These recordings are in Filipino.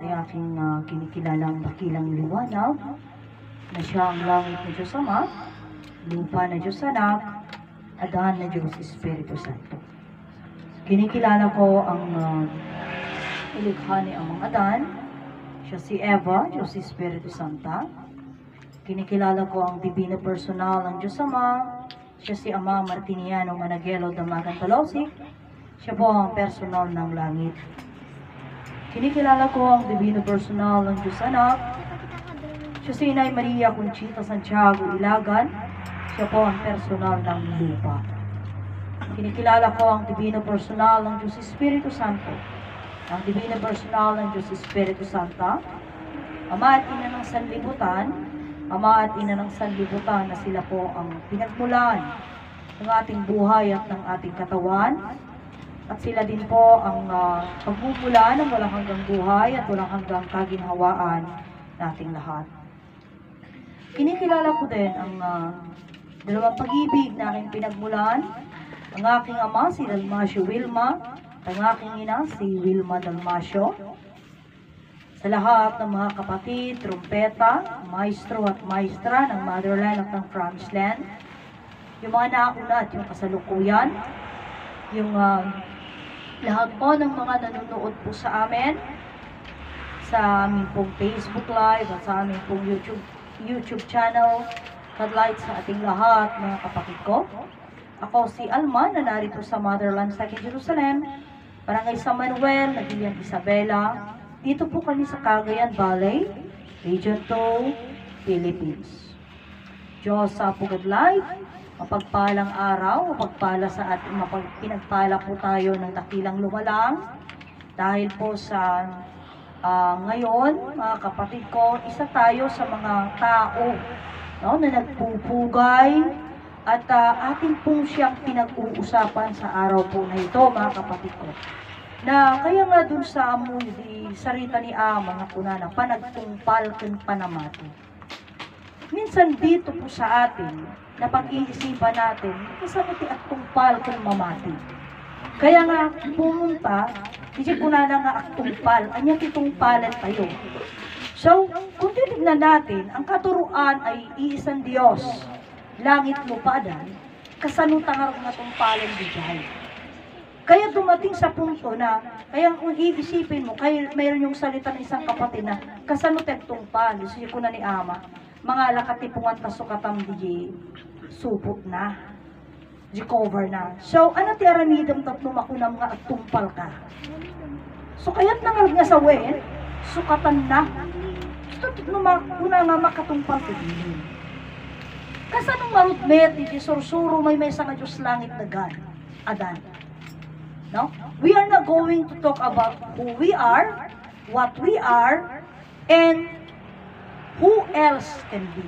ay aking kinikilalang dakilang liwanag na siya ang langit na Diyos Ama, lupa na Diyos Anak, Adan na Diyos Espiritu Santo. Kinikilala ko ang ilikha ni Amang Adan, siya si Eva, Diyos Espiritu Santa. Kinikilala ko ang Divino Personal ng Diyos Ama, siya si Ama Martiniano Managelo Damagan Talosik, siya po ang personal ng langit. Kinikilala ko ang Divino Personal ng Diyos Anak, siya si Inay Maria Conchita Santiago Ilagan, siya po ang personal ng lupa. Kinikilala ko ang Divino Personal ng Diyos Espiritu Santo, ang Divino Personal ng Diyos Espiritu Santa, Ama at Ina ng Sanlibutan, Ama at Ina ng Sanlibutan na sila po ang pinagmulan ng ating buhay at ng ating katawan, at sila din po ang pagmumula ng walang hanggang buhay at walang hanggang kaginhawaan nating lahat. Kinikilala ko din ang dalawang pag-ibig na aking pinagmulan, ang aking ama si Dalmasio Wilma at ang aking ina si Wilma Dalmasio. Sa lahat ng mga kapatid, trumpeta, maestro at maestra ng motherland at ng promised land, yung mga nauna at yung kasalukuyan, yung lahat po ng mga nanonood po sa amin, sa aming pong Facebook Live at sa aming pong YouTube channel, kadlight sa ating lahat mga kapatid ko. Ako si Alma na narito sa Motherland sa Jerusalem, Barangay San Manuel, Nagilian Isabela. Dito po kami sa Cagayan Valley, Region 2, Philippines. Diyos sa Pugadlight, mapagpalang araw, mapagpala sa ating pinagpala po tayo ng dakilang lumalang. Dahil po sa ngayon, mga kapatid ko, isa tayo sa mga tao na nagpupugay at atin pong siyang pinag-uusapan sa araw po na ito, mga kapatid ko. Na kaya nga dun sa amoy di sarita ni Ama na kunana, panagtungpal ken panamati. Minsan dito po sa atin, na pag-iisipan natin, kasaguti at tungpal ken mamati. Kaya nga pumunta, hindi po na nga at tungpal, anya titungpalan tayo. So, kung titignan natin, ang katuruan ay iisang Diyos, langit lupadan, kasanutang nga tungpalan dijay. Kaya dumating sa punto na, kaya kung iisipin mo, kaya mayroon yung salita ng isang kapatid na, kasanutang tungpal, so ko na ni Ama, mga lakatipungan tasukatam di supot na, di cover na. So, ano ti aramidam tatlo makunam nga at tungpal ka? So, kaya't nangarag nga sa wen, sukatan na. So, makuna nga makatumpal ka din. Kasanong marutmet, di sursuro may sa nga Diyos langit na Adan. No? We are not going to talk about who we are, what we are, and who else can be.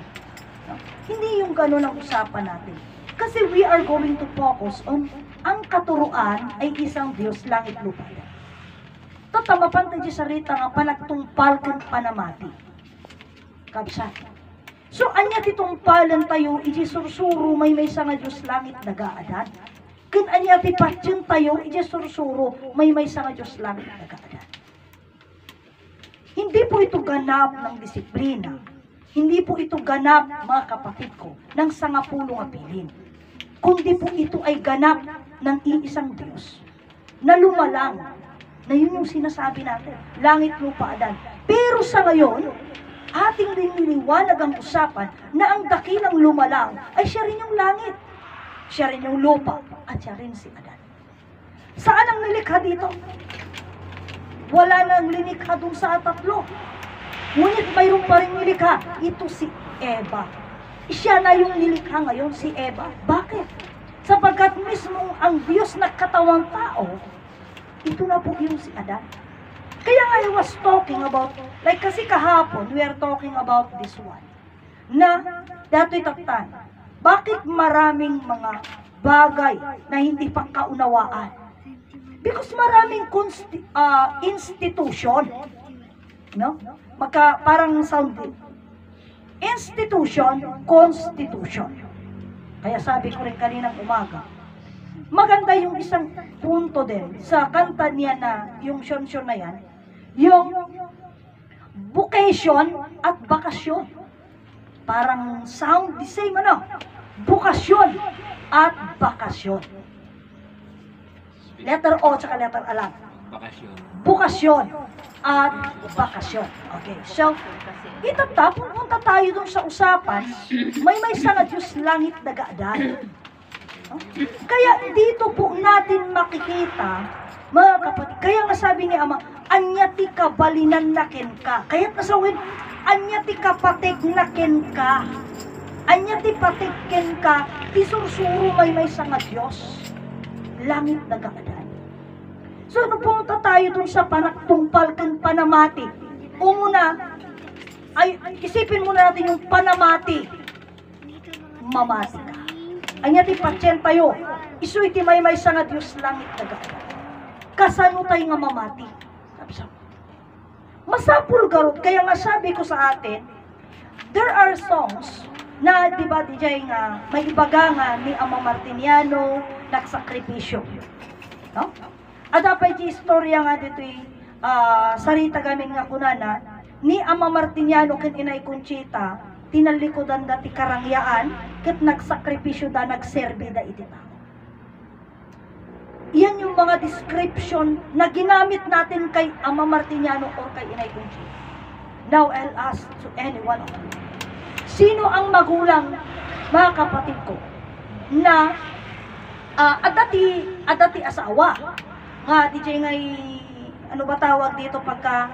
No? Hindi yung gano'n ang usapan natin. Kasi we are going to focus on ang katuruan ay isang Diyos langit lupa. Tatamapan tayo sa rita nga panagtungpal kang panamati. Kabsa. So, anya titungpalan tayo, iji sursuro may sa nga Diyos langit nagaadan. Kun anya tipatsyon tayo, iji sursuro may sa nga Diyos langit nagaadan. Hindi po ito ganap ng disiplina. Hindi po ito ganap, mga kapatid ko, ng sangapulong apilin. Kundi po ito ay ganap ng iisang Diyos na lumalang, na yun yung sinasabi natin, langit lupa adan. Pero sa ngayon, ating liniliwanag ang usapan na ang dakilang lumalang ay siya rin yung langit, siya rin yung lupa, at siya rin si Adan. Saan ang nilikha dito? Wala nang linikha dun sa tatlo. Ngunit mayroon pa rin nilikha. Ito si Eva. Siya na yung nilikha ngayon, si Eva. Bakit? Sapagkat mismo ang Diyos na katawang tao, ito na po yung si Adan. Kaya nga I was talking about, like kasi kahapon, we are talking about this one. Na, dato'y taktan, bakit maraming mga bagay na hindi pa kaunawaan? Because maraming institution, no? Parang sound institution, constitution. Kaya sabi ko rin kaninang umaga, maganda yung isang punto din sa kanta niya na yung Shonsyon na yan, yung vocation at bakasyon. Parang sound the same, ano? Bukasyon at bakasyon. Letter O tsaka letter A lang. Bakasyon. Bukasyon at bakasyon. Okay, so, pupunta tayo dun sa usapan, may sanga Diyos langit nagaadan. No? Kaya dito po natin makikita, mga kapatid, kaya nga sabi ni Ama, anyati ka balinan nakin ka. Kaya nasawin, anyati ka patik nakin ka. Anyati patikin ka, isursuro may sanga Diyos langit nagaadan. So, pumunta tayo dun sa panaktungpal kang panamati. Una, ay isipin muna natin yung panamati. Mamati ka. Anyati patyen tayo. Isu iti may sanga Diyos langit nagaadan. Kasano tayo nga mamati? Masapul garot. Kaya nga sabi ko sa atin, there are songs na, di ba, DJ nga, may ibaga nga ni Ama Martiniano, nagsakripisyo. No? At dapat yung istorya nga dito sarita gaming nga kunana, ni Ama Martiniano ken Inay Conchita, tinalikodan dati karangyaan, ket nagsakripisyo da, nagserbi da iti tao. Yan yung mga description na ginamit natin kay Ama Martiniano or kay Inay Conchita. Now I'll ask to anyone of you, sino ang magulang, mga kapatid ko, na adati asawa? Nga, DJ ngay, ano ba tawag dito pagka,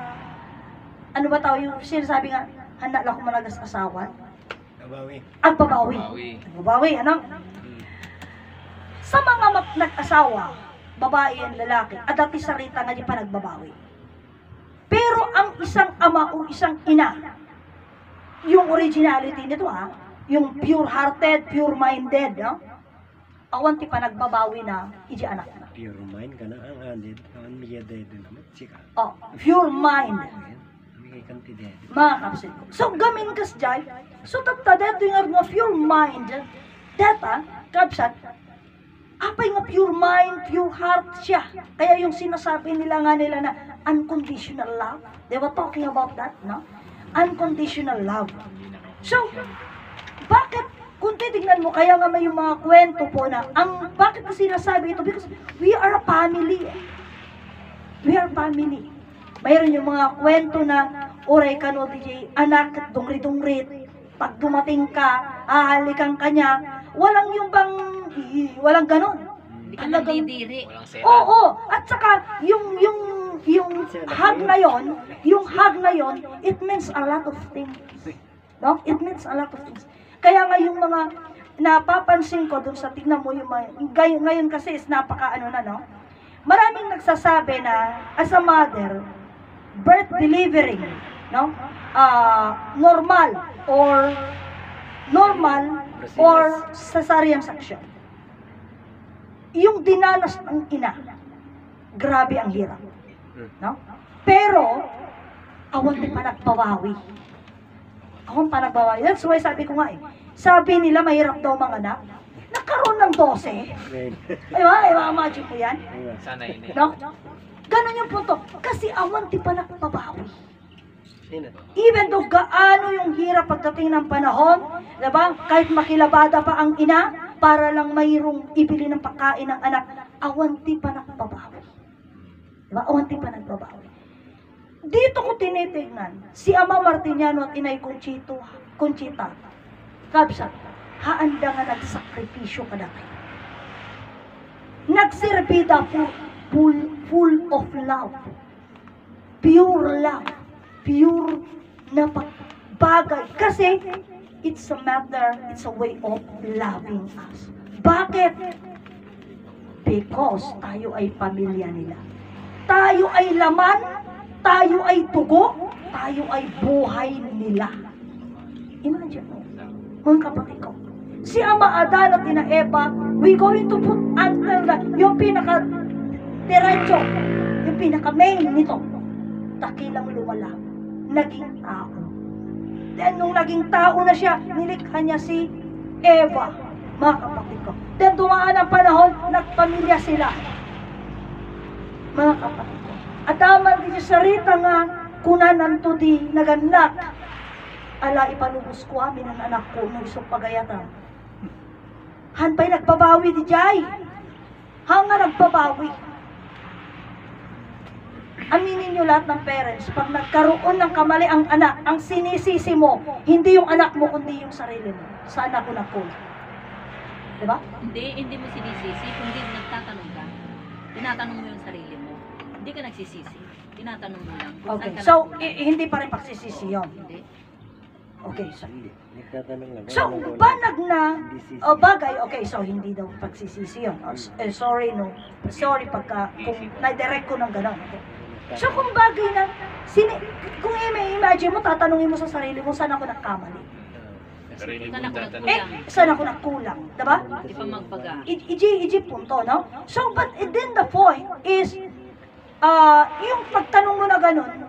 ano ba tawag yung sinasabi nga, handa lang ko malagas asawa? Babawi. Ang babawi. Ang babawi, ano? Sa mga nag-asawa, babae and lalaki, adati sarita nga di pa nagbabawi. Pero ang isang ama o isang ina, yung originality nito yung pure-hearted, pure-minded, awan ti pa nagbabawi na, iji anak na. Pure mind ka na ang andid. Ang miyaded naman. Sika. Oh, pure mind. May kantidad. Mga kapsid ko. So, gamin kas jay. So, tattadet yung nga pure mind. Data, kapsat, apay nga pure mind, pure heart siya. Kaya yung sinasabi nila na unconditional love. They were talking about that, no? Unconditional love. So, bakit? Kung titignan mo, kaya nga may yung mga kwento po na, bakit ko sinasabi ito? Because we are a family. We are family. Mayroon yung mga kwento na, oray ka no, DJ, anak, dungri-dungrit, pag dumating ka, ahalikan ka niya, walang yung bang, walang ganon. Hindi ka nagdidiri. Oo, at saka, yung hug na yon, it means a lot of things. No? It means a lot of things. Kaya nga yung mga napapansin ko dun sa tignan mo yung ngayon kasi is napaka no? Maraming nagsasabi na as a mother, birth delivering, no? Normal or cesarean section. Yung dinanas ng ina, grabe ang hirap, no? Pero awan din pa nagbabawi. That's why sabi ko nga sabi nila mahirap daw mga anak. Nagkaroon ng 12. Ay, magic ko yan. Sana yun eh. No? Ganon yung punto. Kasi awan di pa nagbabawi. Sino? Even though gaano yung hirap pagdating ng panahon, diba? Kahit makilabada pa ang ina, para lang mayroong ibili ng pagkain ng anak, awan di pa nagbabawi. Diba? Awan di pa nagbabawi. Dito ko tinitignan, si Ama Martiniano at Inay Conchita, kabsat, haanda nga nagsakripisyo ka na kayo. Nagsirbida full of love. Pure love. Pure na bagay. Kasi, it's a matter, it's a way of loving us. Bakit? Because tayo ay pamilya nila. Tayo ay laman, tayo ay tugo, tayo ay buhay nila. Imagine mo, mga kapatid ko. Si Ama Adan at Ina Eva, we going to put until yung pinaka-diretso, yung pinaka-main nito, takilang lumala, naging tao. Then, nung naging tao na siya, nilikha niya si Eva, mga kapatid ko. Then, dumaan ang panahon, nagpamilya sila. Mga kapatid ko. At tama din sa sarita nga, kunanan to di naganak. Ala, ipalubos ko amin ang anak ko nung isang pagayatan. Hanpay nagbabawi di jay. Hanga nagbabawi. Aminin nyo lahat ng parents, pag nagkaroon ng kamali ang anak, ang sinisisi mo, hindi yung anak mo, kundi yung sarili mo. Saan ako nagkulang? Diba? Hindi mo sinisisi, kundi nagtatanong ka. Tinatanong mo yung sarili mo. Hindi ka nagsisisi. Tinatanong mo lang. Kung Okay, saan ka so, nagkulang. hindi pa rin pagsisisi yun. Hindi. Okay, so, Hindi. Nagtatanong lang. so, banag na, o bagay, okay, so, hindi daw pagsisisi yun. Sorry, no. Sorry pagka, kung na-direct ko ng gano'n. Okay? So, kung bagay na, kung imagine mo, tatanungin mo sa sarili mo, saan ako nagkamali? Saan ako nagkulang? Saan ako nagkulang? Diba? Di pa magpaga. Iji punto, no? So, but then the point is, yung pagtanong mo na gano'n,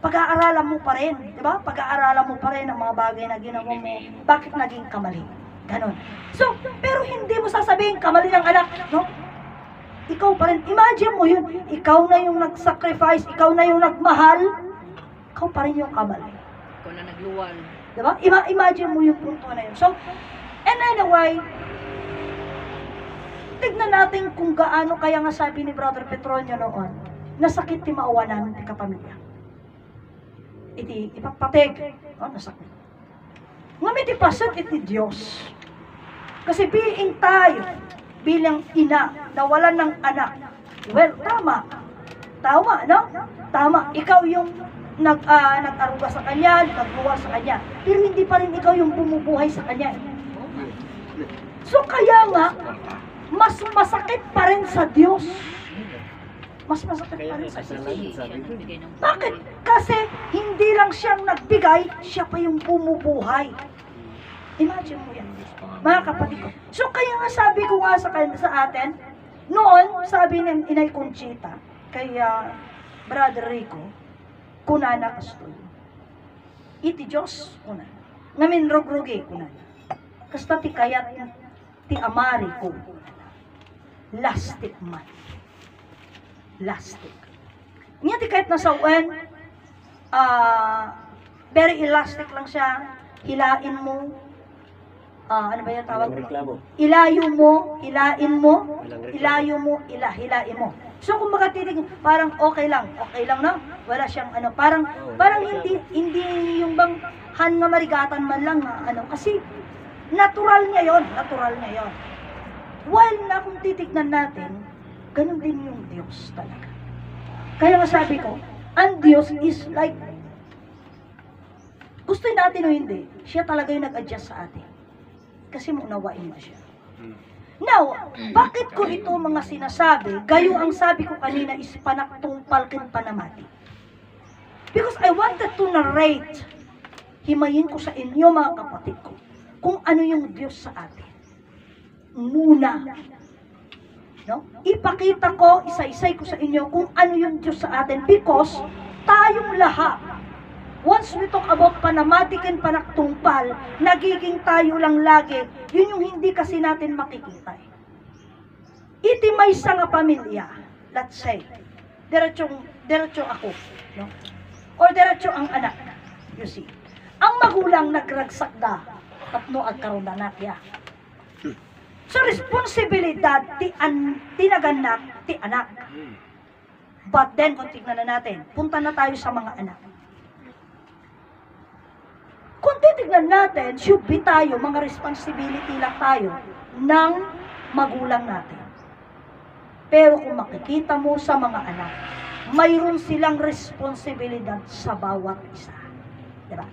pag-aaralan mo pa rin, di ba? Pag-aaralan mo pa rin ang mga bagay na ginawa mo, bakit naging kamali? Ganon. So, pero hindi mo sasabihin kamali ng anak, no? Ikaw pa rin, imagine mo yun, ikaw na yung nag-sacrifice, ikaw na yung nagmahal, ikaw pa rin yung kamali. Ikaw na nagluwal. Di ba? Imagine mo yung punto na yun. So, and anyway, tignan natin kung gaano kaya nga sabi ni Brother Petronio noon, nasakit ti maawanan ti kapamilya. Iti ipapatig, nasakit. Ngamit ipasat iti Diyos. Kasi being tayo, bilang ina, nawalan ng anak, well, tama. Tama, no? Tama. Ikaw yung nag-aruga sa kanya, nagbuwa sa kanya. Pero hindi pa rin ikaw yung bumubuhay sa kanya. So kaya nga, mas masakit pa rin sa Diyos. Mas masakit pa rin sa Diyos. Siya nagbigay ng Bakit? Kasi hindi lang siyang nagbigay, siya pa yung bumubuhay. Imagine mo yan, mga kapatid ko. So kaya nga sabi ko nga sa atin, noon, sabi ng Inay Conchita, kay Brother Rico, kunana kastoy. Iti Diyos, kunana. Ngamin rogrugi, kunana. Kasta ti kayat, ti amari ko, lastik man. Lastik. Nga ti kahit nasa uwan, very elastic lang siya, hilain mo, ano ba yung tawag? Reklamo. Ilayo mo, hilain mo, ilayo mo, hilain mo. So kung makatitig, parang okay lang na, wala siyang parang hindi yung bang han nga marigatan man lang kasi natural niya yon. While na kung titignan natin, ganun din yung Diyos talaga. Kaya nga sabi ko, ang Diyos is like, gusto natin o hindi, siya talaga yung nag-adjust sa atin. Kasi maunawain mo siya. Now, bakit ko ito mga sinasabi? Gayo ang sabi ko kanina is panaktungpal ken panamati. Because I wanted to narrate, himayin ko sa inyo mga kapatid ko, kung ano yung Diyos sa atin. Muna. No? Ipakita ko, isa-isay ko sa inyo kung ano yung Diyos sa atin because tayong lahat, once we talk about panamatik and panaktungpal, nagiging tayo lang lagi, yun yung hindi kasi natin makikita. Iti may sa nga pamilya, let's say, diretso ako, no? Or diretso ang anak, you see. Ang magulang nagragsak da, tapno agkaroon na natya. So, responsibilidad, tinaganak, ti anak. But then, kung tignan na natin, punta na tayo sa mga anak. Kung titignan natin, should be tayo, mga responsibility lang tayo ng magulang natin. Pero kung makikita mo sa mga anak, mayroon silang responsibilidad sa bawat isa. Diba?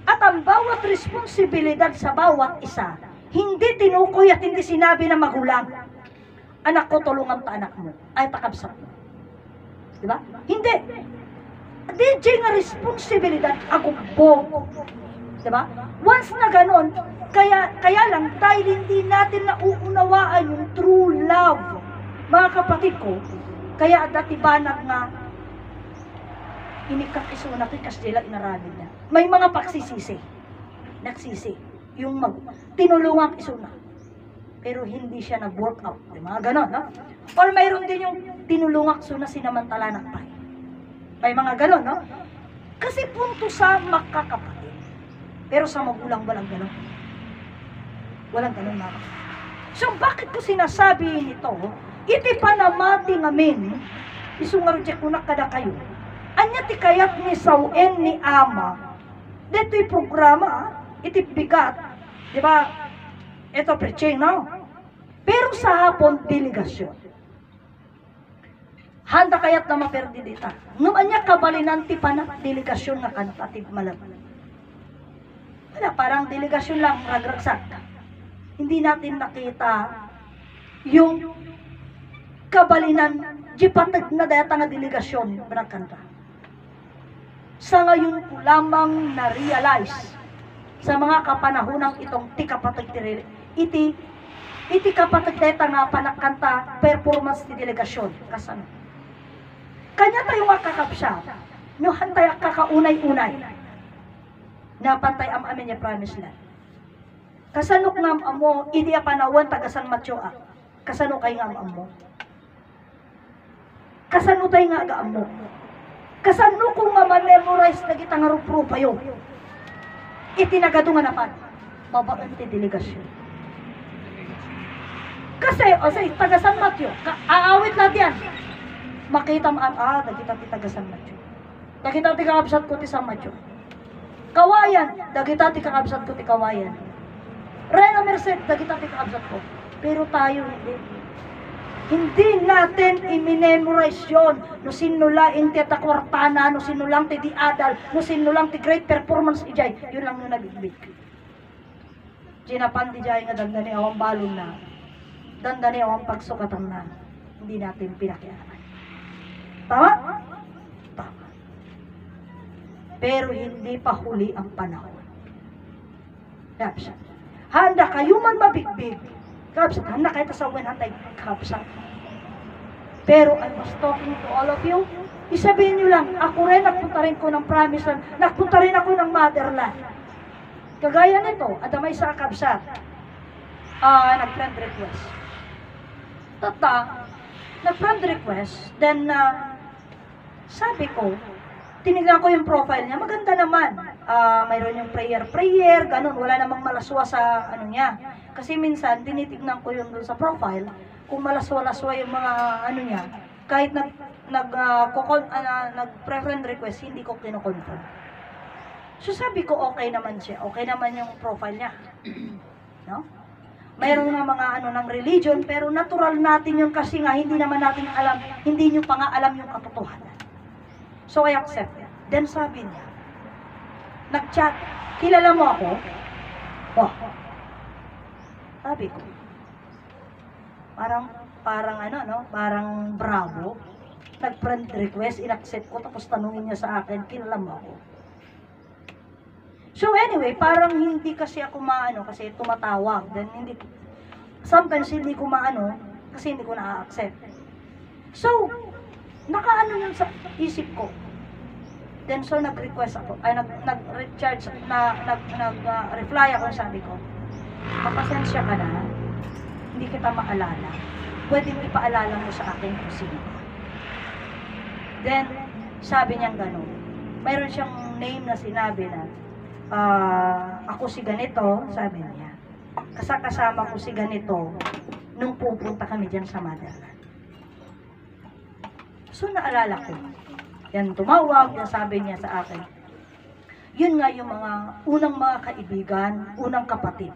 At ang bawat responsibilidad sa bawat isa, hindi tinukoy at hindi sinabi ng magulang, anak ko, tulungan ta anak mo, ay takabsat mo. Diba? Hindi. DJ nga responsibilidad, agumbog. Diba? Once na ganon, kaya lang, dahil hindi natin nauunawaan yung true love, mga kapatid ko, kaya dati banag nga, inikakisuna kikas nila inaralin na. May mga pagsisisi, nagsisi, yung tinulungan isuna. Pero hindi siya nag-work out. Mga ganon, no? Or mayroon din yung tinulungan isuna sinamantala ng pay. May mga ganon, no? Kasi punto sa magkakapatid. Pero sa magulang, walang ganun. Walang ganun, mga kapatid. So, bakit ko sinasabi nito? Iti panamati ngamin, isungarjek ko na kada kayo. Anya ti kayat ni sawen ni ama, dito'y programa, iti bigat, di ba? Ito preaching, no? Pero sa hapon, delegasyon. Handa kayat na maperdi dita. Nung anya kabalinan ti panak delegasyon nga kanta, ti malaban. Wala, parang delegasyon lang, ragragsak. Hindi natin nakita yung kabalinan, di patag na data nga delegasyon, kanta. Sa ngayon ko lamang na-realize sa mga kapanahonang itong tikapatag iti kapatag deta nga panakanta performance ti delegasyon. Kasano? Kanya tayo nga kakapsya, no hantay kakaunay-unay na pantay amin niya promise land. Kasano ngam amo, idi panawan tagasan matyoa. Kasano kay ngam amo? Kasano tayo nga aga amo? Kasano kung ma-memorize na kita nga rupro pa yun? Itinagado nga naman, babaan ti delegasyon. Kasi, o say, tagasan matyo, aawit natin yan. Makita mo, dagita ti tagasan matyo. Dagita ti kakabsat ko ti sa matyo. Kawayan, dagita ti kakabsat ko ti kawayan. Rena Merced, dagita ti kakabsat ko. Pero tayo, hindi. Hindi natin i-memorize yun. No sinulain ti atakwartana, no sinulang ti diadal, no sinulang ti great performance ijay. Yun lang yung nabigbig. Ginapan ti jay nga dandani awang balon na. Dandani awang pagsukatan na. Hindi natin pinakialaman. Tama? Tama. Pero hindi pa huli ang panahon. Kapsa. Handa kayo man mabigbig. Kapsa, handa kayo tasawin hantay kapsa. Pero I was talking to all of you. Isabihin nyo lang, ako rin, nagpunta rin ko ng promise land. Nagpunta rin ako ng motherland. Kagaya nito, adamay sa kapsa. Nag-friend request. Nag-friend request. Then, sabi ko, tinignan ko yung profile niya. Maganda naman. Mayroon yung prayer, ganun. Wala namang malaswa sa ano niya. Kasi minsan, tinitignan ko yung doon sa profile, kung malaswa-laswa yung mga ano niya, kahit nag-preference request, hindi ko kinoconfirm. So sabi ko, okay naman siya. Okay naman yung profile niya. No? Mayroon nga mga ano ng religion, pero natural natin yun kasi nga hindi naman natin alam, hindi nyo pa nga alam yung katotohanan. So I accept it. Then sabi niya, nag-chat, kilala mo ako? Oh. Sabi ko, parang bravo. Nag-friend request, in-accept ko, tapos tanungin niya sa akin, kilala mo ako? So anyway, parang hindi kasi ako maano, kasi tumatawag. Then sometimes hindi ko maano, kasi hindi ko na-accept. So, nakaano yun sa isip ko. Then so nag-request ako, nag-recharge, nag-reply ako, sabi ko, mapasensya ka na, hindi kita maalala. Pwedeng ipaalala mo sa akin kung sino. Then, sabi niyang gano'n. Mayroon siyang name na sinabi na, ako si ganito, sabi niya. Kasama ko si ganito, nung pupunta kami dyan sa motherland. So, naalala ko. Yan, tumawag, yan sabi niya sa akin. Yun nga yung mga unang mga kaibigan, unang kapatid.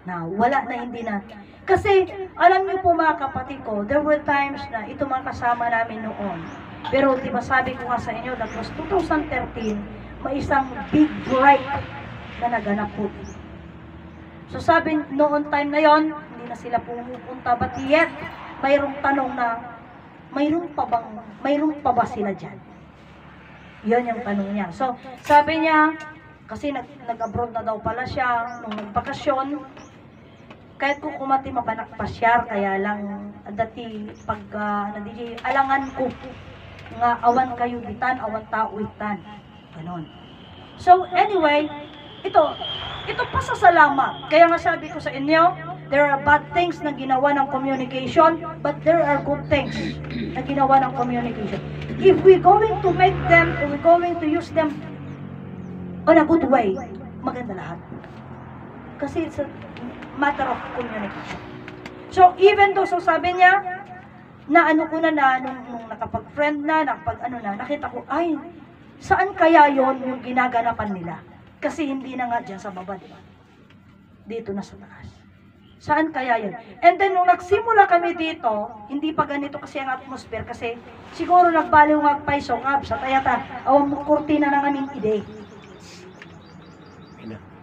Na wala na, hindi na. Kasi, alam niyo po mga kapatid ko, there were times na ito mga kasama namin noon. Pero diba sabi ko nga sa inyo, that was 2013, may isang big break na naganap po. So sabi noon time na yon, hindi na sila pumupunta, but yet, mayroong tanong na, mayroon pa ba sila dyan? Yun yung tanong niya. So, sabi niya, kasi nag-abroad na daw pala siya, nung nagbakasyon, kahit kung kumati mabanak pa siya, kaya lang dati pag alangan ko nga awan kayo bitan, awan tao itan. Ganon. So anyway, ito pasasalamat. Kaya nga sabi ko sa inyo, There are bad things na ginawa ng communication, but there are good things na ginawa ng communication. If we're going to make them, or we're going to use them on a good way, maganda lahat. Kasi it's a matter of communication. So, even though, so sabi niya, na ano ko na nung nakapag-friend na, nakita ko, ay, saan kaya yon yung ginaganapan nila? Kasi hindi na nga dyan sa baba, di ba? Dito na sa taas. Saan kaya yun? And then, nung nagsimula kami dito, hindi pa ganito kasi ang atmosphere, kasi siguro nagbaliw nga paiso nga, sa tayata, awang mo kurtina na nga ng ide.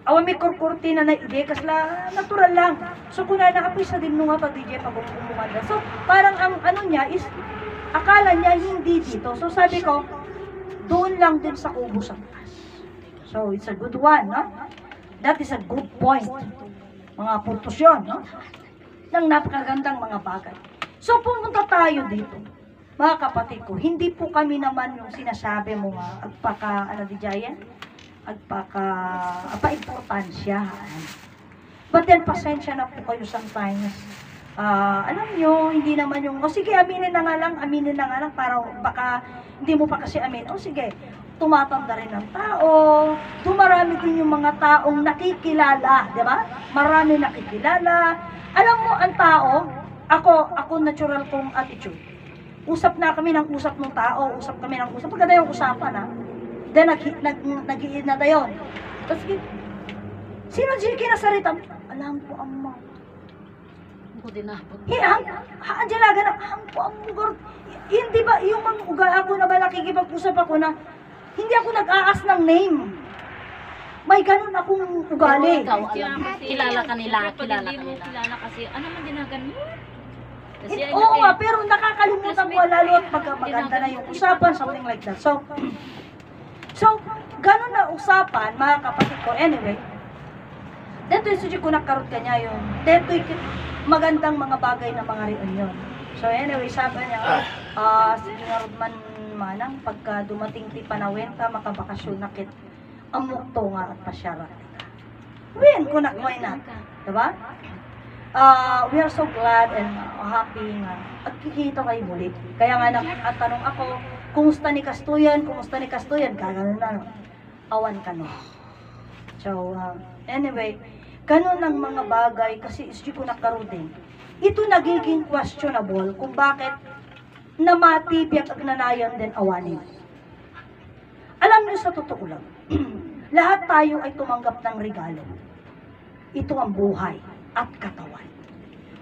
Awang may kurtina na ide, kasi natural lang. So, kung nakapisa din nung nga pa DJ pag umumanda. So, parang ang ano niya is, akala niya hindi dito. So, sabi ko, doon lang din sa kubo sa taas. So, it's a good one, no? That is a good point. Mga puntos yun, no? Ng napakagandang mga bagay. So, pumunta tayo dito. Mga kapatid ko, hindi po kami naman yung sinasabi mo nga, importansya. But then, pasensya na po kayo sometimes. Alam nyo, hindi naman yung, sige, aminin na nga lang, para baka, hindi mo pa kasi amin. Sige, tumatanda rin ng tao, dumarami din yung mga taong nakikilala, di ba? Marami nakikilala. Alam mo, ang tao, ako natural kong attitude. Usap na kami ng usap ng tao, usap kami ng usap. Pagkada yung usapan, ha? Then, nag-iin na tayo. Tapos, sino dyan kinasarita? Alam ko, amma. Ako din na. Andiyan laga na, hindi ba, yung mga uga ako na ba nakikipag-usap ako na, hindi ako nag-aas ng name. May ganun akong ugali. Ikaw, kilala ka nila. Kilala kasi, ano man dinagan mo? Oo nga, pero nakakalimutan ko lalo at maganda na yung usapan, something like that. So, ganun na usapan, mga kapatid ko. Anyway, dito yung sudyo ko nakarot ka niya yun. Dito yung magandang mga bagay na mga reunion. So, anyway, sabi niya, sige nga man manang, pagka dumating ti panawenta, makabakasyon nakit, amok to nga at pasyara. Win, kunak, why not? Diba? We are so glad and happy nga at kikita kayo muli. Kaya nga nakatanong ako, kumusta ni Kastuyan? Kagano na, awan ka no. So, anyway, ganun ang mga bagay kasi isyo ko nakaroon. Ito nagiging questionable kung bakit na matibyak at nanayan din awanin. Alam niyo sa totoo lang, lahat tayo ay tumanggap ng regalo. Ito ang buhay at katawan.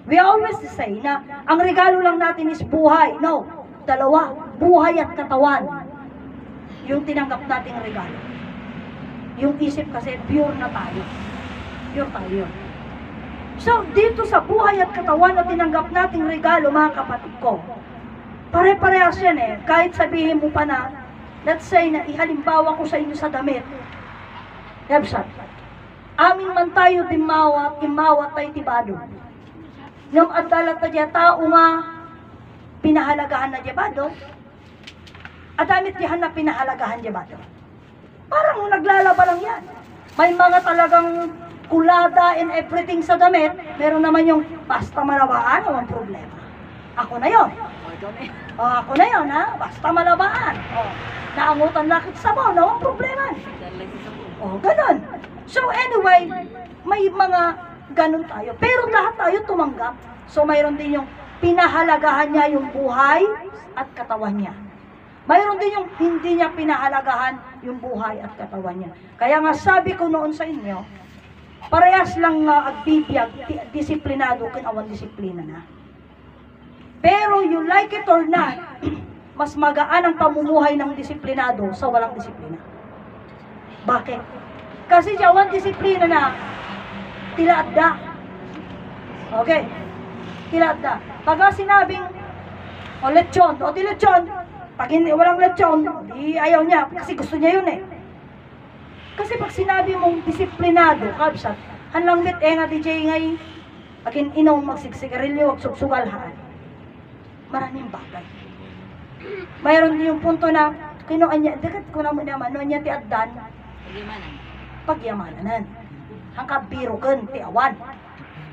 We always say na ang regalo lang natin is buhay. No, dalawa, buhay at katawan. Yung tinanggap nating regalo. Yung isip kasi pure na tayo. Pure tayo. So, dito sa buhay at katawan na tinanggap nating regalo, mga kapatid ko, pare-parehas yan eh. Kahit sabihin mo pa na, let's say na ihalimbawa ko sa inyo sa damit. Yabsat. Amin man tayo imawat tayo tibado. Nung adalat na diya tao nga, pinahalagahan na diyabado, at damit diyan na pinahalagahan diyabado. Parang naglalaba lang yan. May mga talagang kulada and everything sa damit, meron naman yung basta malabaan, walang problema. Ako na yon. Ako na yon, ha? Basta malabaan. Naangutan lakit sa mo, walang problema. Ganun. So anyway, may mga ganun tayo. Pero lahat tayo tumanggap. So mayroon din yung pinahalagahan niya yung buhay at katawan niya. Mayroon din yung hindi niya pinahalagahan yung buhay at katawan niya. Kaya nga sabi ko noon sa inyo, parehas lang agbibiyag, disiplinado kin awan disiplina na. Pero you like it or not, mas magaan ang pamumuhay ng disiplinado sa walang disiplina. Bakit? Kasi awan disiplina na, tilaad da. Okay? Tilaad da. Pag sinabing, lechon, di lechon, pag hindi, walang lechon, di ayaw niya, kasi gusto niya yun eh. Kasi pag sinabi mong disiplinado, kabsat, hanlang bit nga DJ ngay, pag inaw magsigsigarilyo, wag sugsugalhaan. Maraming bagay. Mayroon din yung punto na, kinuan niya, dekat ko naman naman, no niya ti addan, pagyamanan. Hangka birugan, ti awan.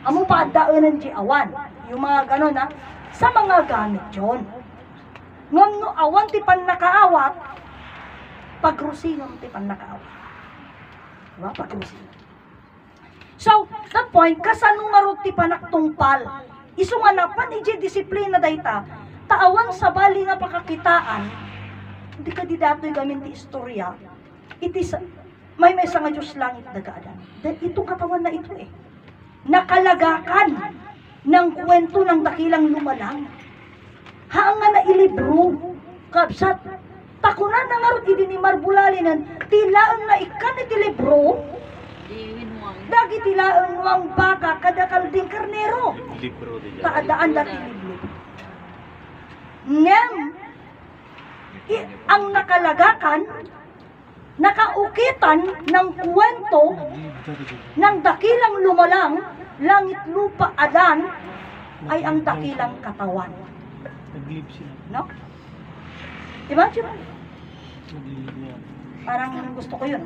Amo pa daanan di awan. Yung mga ganon ha, sa mga gamit yun. Ngam no awan ti pan nakaawat, pagrusingon ti pan nakaawat. Diba? Pagrusingon. So, that point, kasanong marot ti panaktungpal. Isu nga napan, iji disiplina dayta, taawan sa bali nga pakakitaan, hindi ka di dato'y gamin ti istorya, may sa nga Diyos langit nagaadan. Dahil itong katawan na ito nakalagakan ng kwento ng dakilang lumalang. Haang nga na ilibro, kapsat, takunan na nga ron ni Marbulalinan, tilaan na ikan iti libro, dagi tilaan mo ang baka kadakal ding karnero. Taadaan dati libro. Ngem, ang nakalagakan, nakaukitan ng kwento ng dakilang lumalang, langit lupa adan, ay ang dakilang katawan. No? Imagine. Parang gusto ko yun.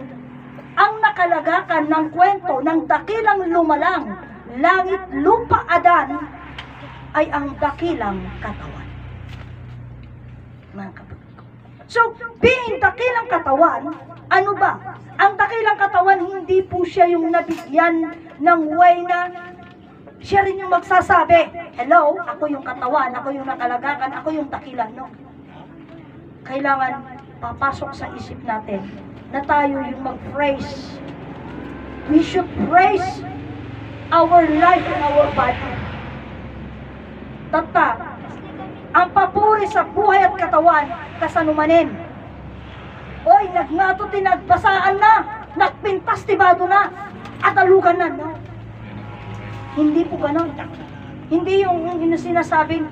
Ang nakalagakan ng kwento ng dakilang lumalang, langit lupa adan, ay ang dakilang katawan. Mga kapatid ko. So, being dakilang katawan, ano ba? Ang dakilang katawan, hindi po siya yung nabigyan ng way na siya rin yung magsasabi, hello, ako yung katawan, ako yung nakalagakan, ako yung dakilan. No? Kailangan papasok sa isip natin na tayo yung mag-praise. We should praise our life and our body. Tata, ang papuri sa buhay at katawan, kasanumanin. Oy, nagngato tinagbasaan na, nagpintas tibado na, at alugan na. No? Hindi po ganon. Hindi yung sinasabing,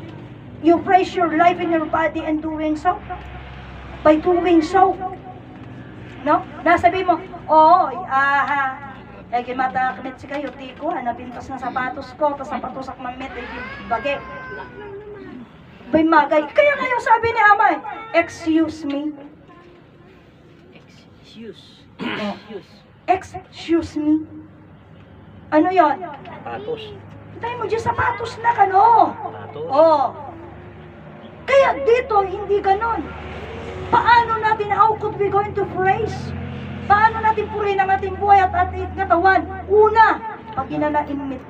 you praise your life and your body and doing so. By doing so. No? Nasabi mo, gimata kamit si kayo, tiko, napintas na sapatos ko, tas sapatos ak mamit, bagay. Bay magay. Kaya ngayon sabi ni Ama, excuse me. Excuse me. Ano yon? Sapatos. Tayo mo dyan sapatos na kano. Oh. Kaya dito, hindi ganon. Paano natin, how could we going to praise? Paano natin purihin ang ating buhay at ating katawan? Una, pag inanainmit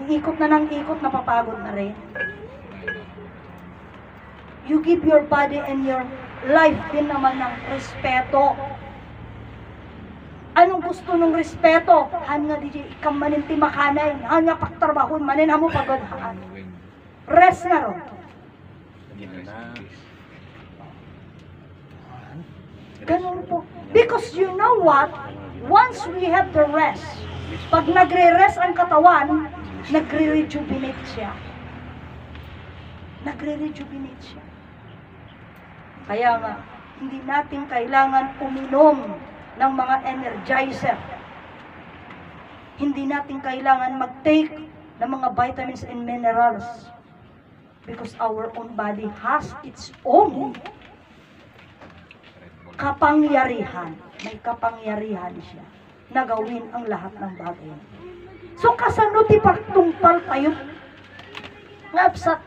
iikot na ng ikot, napapagod na rin. You give your body and your life din naman ng respeto. Anong gusto ng respeto? Han nga di ikam manin ti makanay, han nga pagtrabahon manin hamo pagodhaan. Rest nga ron. Ganun po. Because you know what? Once we have the rest, pag nagre-rest ang katawan, nagre-rejuvenate siya. Nagre-rejuvenate siya. Kaya nga, hindi natin kailangan uminom ng mga energizer. Hindi natin kailangan mag-take ng mga vitamins and minerals. Because our own body has its own kapangyarihan. May kapangyarihan siya na gawin ang lahat ng bagay. So, kasano ti pagtungpal tayo? Ngapsat.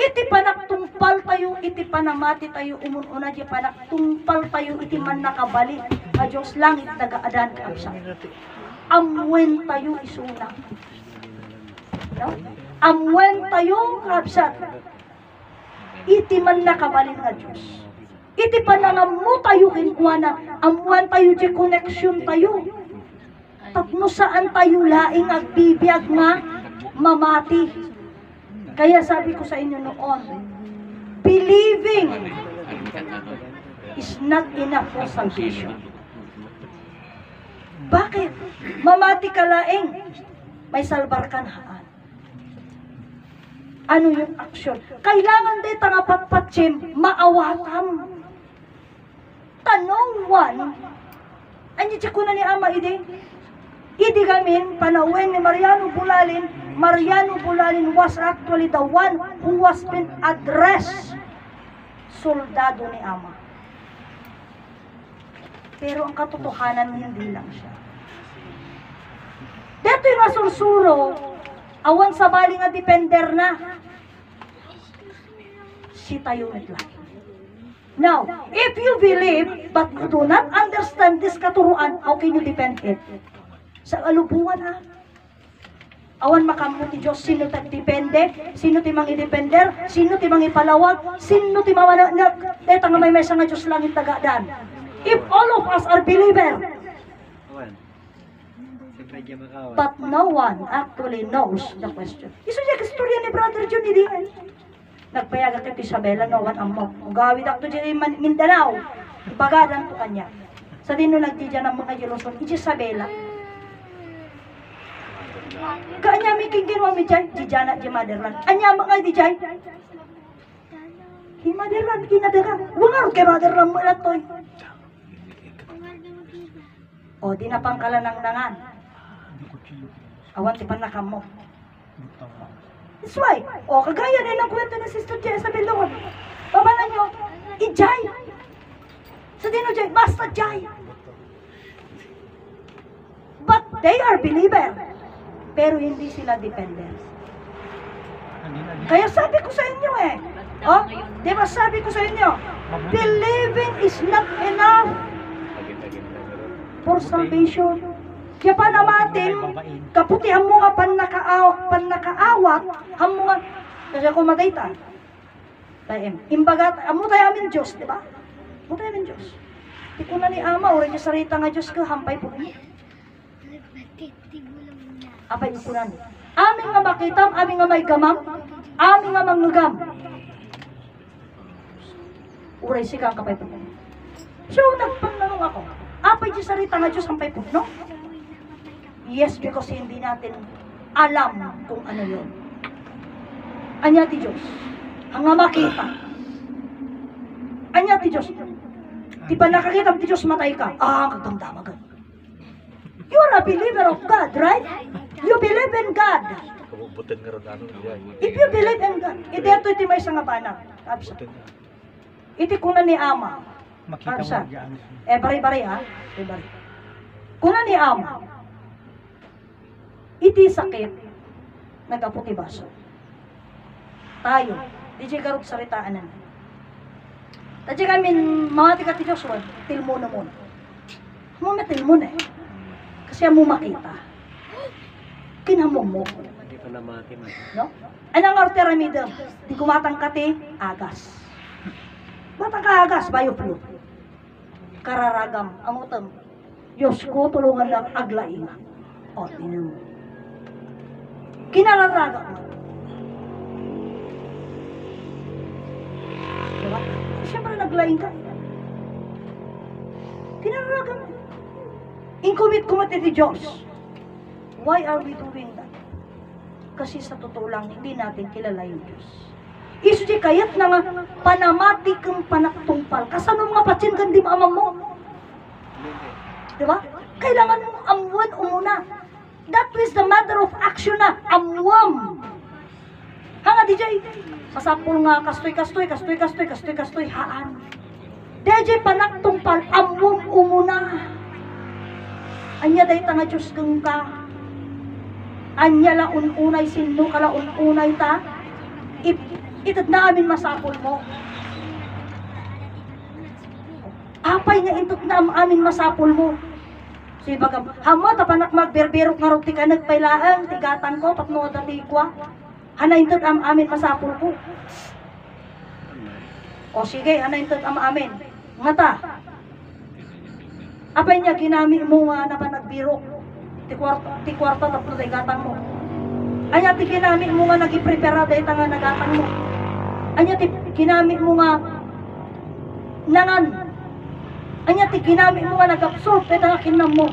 Iti panagtungpal tayo, iti panamati tayo, umununa di panagtungpal tayo, iti man nakabali. A Diyos langit nagaadan kapsat. Amwen tayo isuna. No? Amwen tayo kapsat. Iti man nakabali nga Diyos. Iti panangamu tayo kinuana, amuan tayo di connection tayo. Tapno saan tayo laing agbibiyag nga mamati. Kaya sabi ko sa inyo noon, believing is not enough for salvation. Bakit? Mamati ka laing, may salbar kanhaan. Ano yung aksyon? Kailangan din nga patpatsim, maawatam. Tanong one, anyo ko na ni Ama ide, idi gamin, panawin ni Mariano Bulalin. Mariano Bulalin was actually the one who was been addressed, soldado ni Ama. Pero ang katotohanan, hindi lang siya. That Ito yung asursuro, awan sa bali nga depender na. Si tayo nagla. Now, if you believe, but you do not understand this katuruan, how can you depend it? Sa alubuan ha. Awan makamuti Diyos, sino depende, sino ti mangi depender, sino ti mangi palawag, sino ti mamana, deta nga may mesa nga Diyos langit tagadaan. If all of us are believer, Awan. Siyempre di makawan. but no one actually knows the question. Iso niya kastorya ni Brother John, hindi yan. Nagpayaga kay Isabela, no one amok. Kung gawid ako dyan Mindanao, ibagadan to kanya. Sa dino nagdidya ng mga Jerusalem, Isabela. Kanya may kingin mo mi jay, jijana di motherland. Anya mga di jay. Hi motherland kinadaga. Wangar kay motherland mo latoy. O di na pangkala ng nangan. Awan ti panakam mo. That's why. O kagaya din ang kwento ng Sister Jay sa Bilon. Babala nyo, ijay. Sa dino jay, basta jay. But they are believer. Pero hindi sila dependent. Kaya sabi ko sa inyo oh, di ba sabi ko sa inyo, believing is not enough for salvation. Kaya pa namatin, kaputihan mo nga panakaawat, ham mo nga, kasi ako magayta. Imbagat, amo tayo amin Diyos, di ba? Amo tayo amin Diyos. Di ko na ni Ama, orin niya sarita nga Diyos ko, hampay po niya. Apay ukuran. Amin nga makitam, amin nga may gamam, amin nga mangnugam. Uray sikang kapay po. So, nagpananong ako, apay di sarita nga Diyos ang pay po, no? Yes, because hindi natin alam kung ano yun. Anya ti Diyos, ang nga makita. Anya ti Diyos, di ba nakakita ti Diyos matay ka? Ang kagdamdamagan. You are a believer of God, right? You believe in God. If you believe in God, ito iti may isang abanak. Iti kuna ni Ama. Absa. Bari-bari ha. Bari. Kuna ni Ama. Iti sakit. Nagaputi baso. Tayo. Di siya karot saritaan na. Tadya kami mga tikati Diyos, tilmo na muna. Muna tilmo na kasi mo makita. Kinamong mo. Hindi pa namatin. No? Anong arteramida? Di kumatang kati, agas. Batang ka agas, bioflu. Kararagam, amutam. Diyos ko, tulungan ng aglaing. O, tinan mo. Kinararagam mo. Diba? Siyempre naglaing ka. Kinararagam mo. Inkumit-kumit iti Diyos. Why are we doing that? Kasi sa totoo lang, hindi natin kilala yung Diyos. Isu di kayat na nga panamati kang panaktungpal. Kasano mga patsin kan di maamam mo? Diba? Kailangan mong amuan umuna. That is the matter of action na. Amuam. Hanga di jay. Masapul nga kastoy, haan. Di jay panaktungpal, amuam umuna. Anya day tanga Diyos kang ka. Anya laun unay sino ka laun unay ta. Itad na amin masapol mo. Apay nga intot na amin masapol mo. So ibagam, hama tapanak magberberok nga roti ka nagpailaan, tigatan ko, patno dati kwa. Hana intot amin masapol ko. O sige, hana intot amin. Nga ta. Apay niya ginamit mo nga na panagbiro. Ti kwarta tapos ay gatang mo. Anya ti ginamit mo nga nag-prepare dahil nga nagatang mo. Anya ti ginamit mo nga nangan. Anya ti ginamit mo nga nag-absorb dahil nga kinam mo.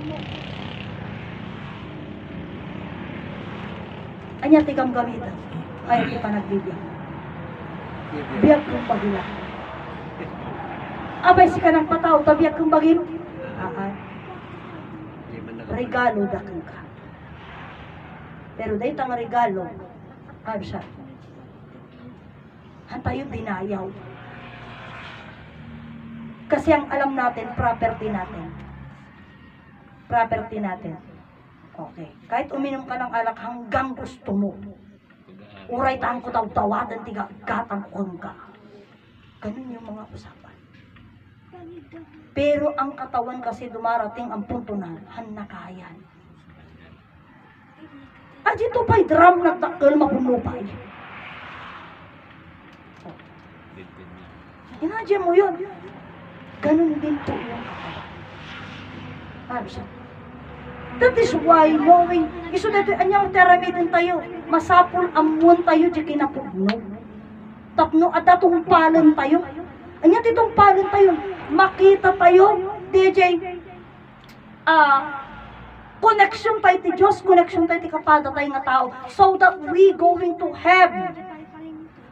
Anya ti gamgamitan. Ay ti panagbibiyang. Biyag kong pagila. Abay si ka ng pataw, tabiyag kong bagino. Regalo dakang ka. Pero dahil tanga regalo, absa. Hantayo dinayaw. Kasi ang alam natin, property natin. Property natin. Okay. Kahit uminom ka ng alak hanggang gusto mo. Uray tahan ko daw tawadan tiga gatang ka. Ganun yung mga usapan. Pero ang katawan kasi dumarating ang punto na hanakayan. Dito pa'y drum nagtakal mapunupay. Imagine mo yun. Ganun din po yung katawan. Ano siya? That is why knowing, iso dito, anyang teramitin tayo, masapul amuan tayo, di kinapugno. Tapno, at atong palan tayo. Anyang ditong palan tayo, makita tayo, DJ, connection tayo ti Diyos, connection tayo ti kapada tayo nga tao, so that we going to have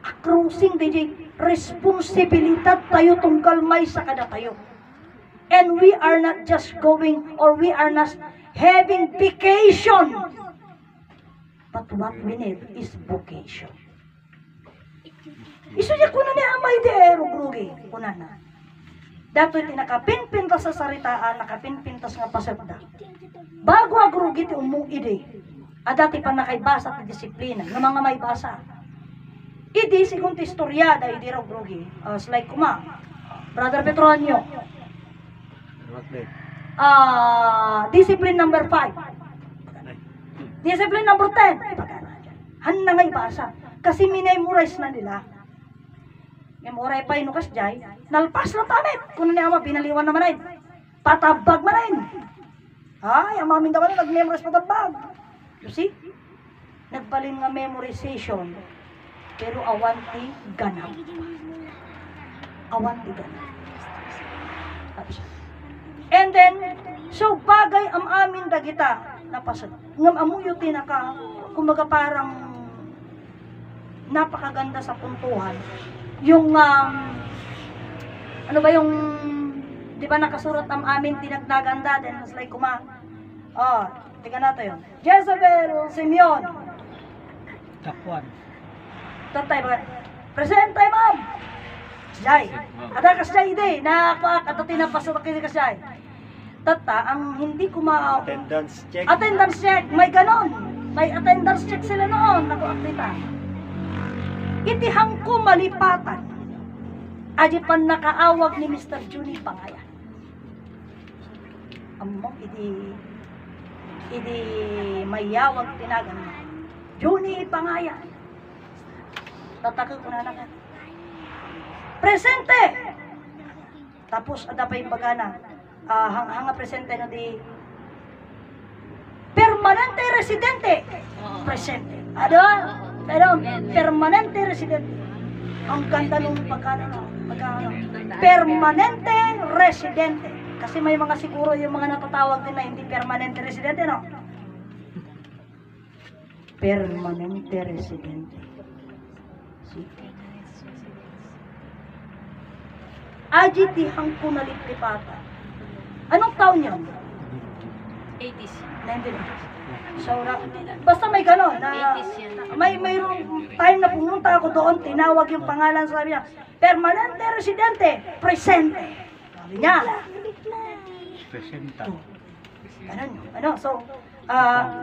a cruising, DJ, responsibilidad tayo tunggal may sa kada tayo. And we are not just going, or we are not having vacation. But what we need is vocation. Iso niya kuna ni amay di erugrugi. Kuna na. Dato iti nakapinpintas sa saritaan, nakapinpintas nga pasabda. Bago agrugi ti umong ide. Dati pa nakaibasa ti disiplina, ng mga may basa. Idi si kung ti istorya, da idi rugrugi. Slide kuma. Brother Petronio. What day? Discipline number 5. Discipline number 10. Han na nga ibasa. Kasi minemorize na nila. Memoray pa inukas jay. Nalpas na tamit. Kung niya ama, binaliwan naman ay. Patabag man ay. Ay, ang mamin daw na nag-memorize patabag. You see? Nagbalin nga memorization. Pero awanti ganap. Awanti ganap. Sabi siya. And then, so bagay am amin dagita napasad. Ngam amuyo tinaka, kumbaga parang napakaganda sa puntuhan. Yung ano ba yung, di ba nakasurat am amin tinagnaganda, then mas like kuma. Tingnan natin yun. Jezebel Simeon. Takwan. Tatay ba? Present tayo, ma'am. Jai. Ada kasjay ide na ato tinapasok kini kasjay. Tata ang hindi ko Attendance check. attendance check, may ganon. May attendance check sila noon, nako-akita. Itihang ko malipatan. Adi pan nakaawag ni Mr. Juni Pangayan. Ammo idi mayawag tinagan. Juni Pangayan. Tataka ko na nakan. Presente! Tapos, ada pa yung bagana. Hanga presente na di permanente residente. Presente. Ano? Pero, permanente residente. Ang ganda nung pagkano. Permanente residente. Kasi may mga siguro yung mga natatawag din na hindi permanente residente, no? Permanente residente. Ajitihang ko naliplipata. Anong taon yun? 80s. 19. So, basta may gano'n na 80s yan. mayroong time na pumunta ako doon, tinawag yung pangalan, sabi niya, permanente residente, presente. Sabi niya. Presenta. Ganun yun. So,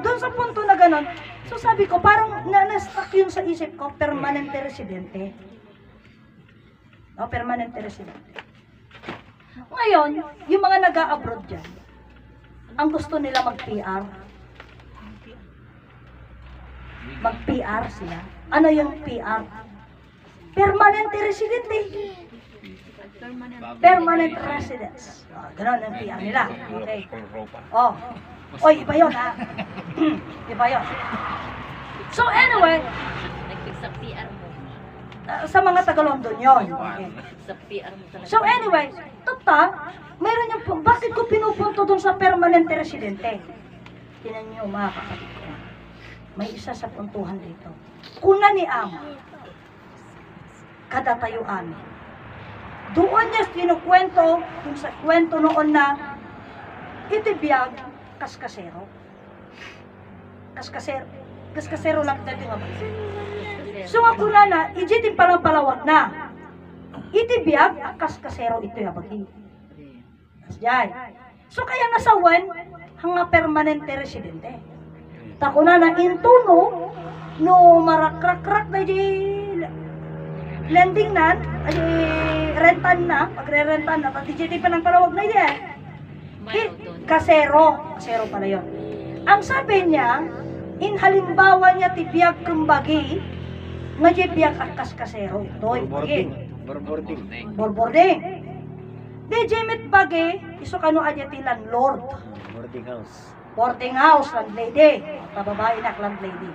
doon sa punto na gano'n, so sabi ko, parang na-stuck yun sa isip ko, permanente residente. No, permanente residente. Ngayon, yung mga nag-a-abroad dyan, ang gusto nila mag-PR. Mag-PR sila. Ano yung PR? Permanente residente. Permanent residence. Ganon ang PR nila. Okay. Oy, iba yun ha. Iba yun. So anyway, Sa PR mo. sa mga taga-London yun. Okay. Sa PR mo talaga. So anyway, mayroon yung, bakit ko pinupunto doon sa permanente residente? Tinan nyo mga kapatid ko. May isa sa puntuhan dito. Kuna ni Ama, kada tayo amin. Doon niya kinukwento, yung sa kwento noon na itibiyag, kaskasero. Kaskasero lang dati nga ba? So nga kuna na, ijitin palang palawag na. Itibiyag, kaskasero ito yabagi. Asjay. So kaya nasawan, hanga permanente residente. Takuna na intuno, no marakrak-rak na di lending na, ay rentan na, pagre-rentan na, pati di pa ng palawag na yan. Mayroon doon. Kasero pala yun. Ang sabi niya, in halimbawa niya tibiyag kumbagi, nga di biyag akas kasero. Doy, Boarding. bagi. Borbording. Di jemit bagi, iso kano adya ti landlord. Boarding house. Boarding house, landlady. Tababae na landlady.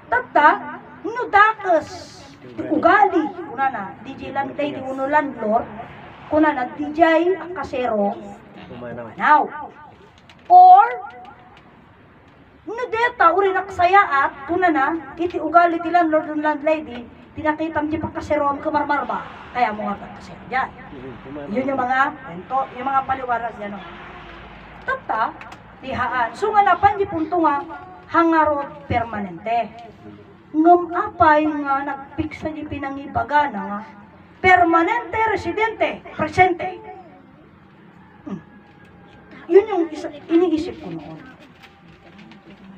Tata, no dakas, ti ugali, kuna na, DJ landlady, uno landlord, kuna na, DJ kasero, Kumanaw. now. Or, no deta, uri naksayaat, kuna na, iti ugali ti landlord and landlady, tinakitam di pagkaseroan kumarmarba, kaya mo nga pagkasero dyan. Kumanaw. Yun yung mga, yung mga paliwaras yan. No? Tata, dihaan. So nga napan di punto nga, hangarot permanente. Ngam apay nga nagpiksa di pinangibagana nga, permanente residente, presente. Yun yung iniisip ko noon.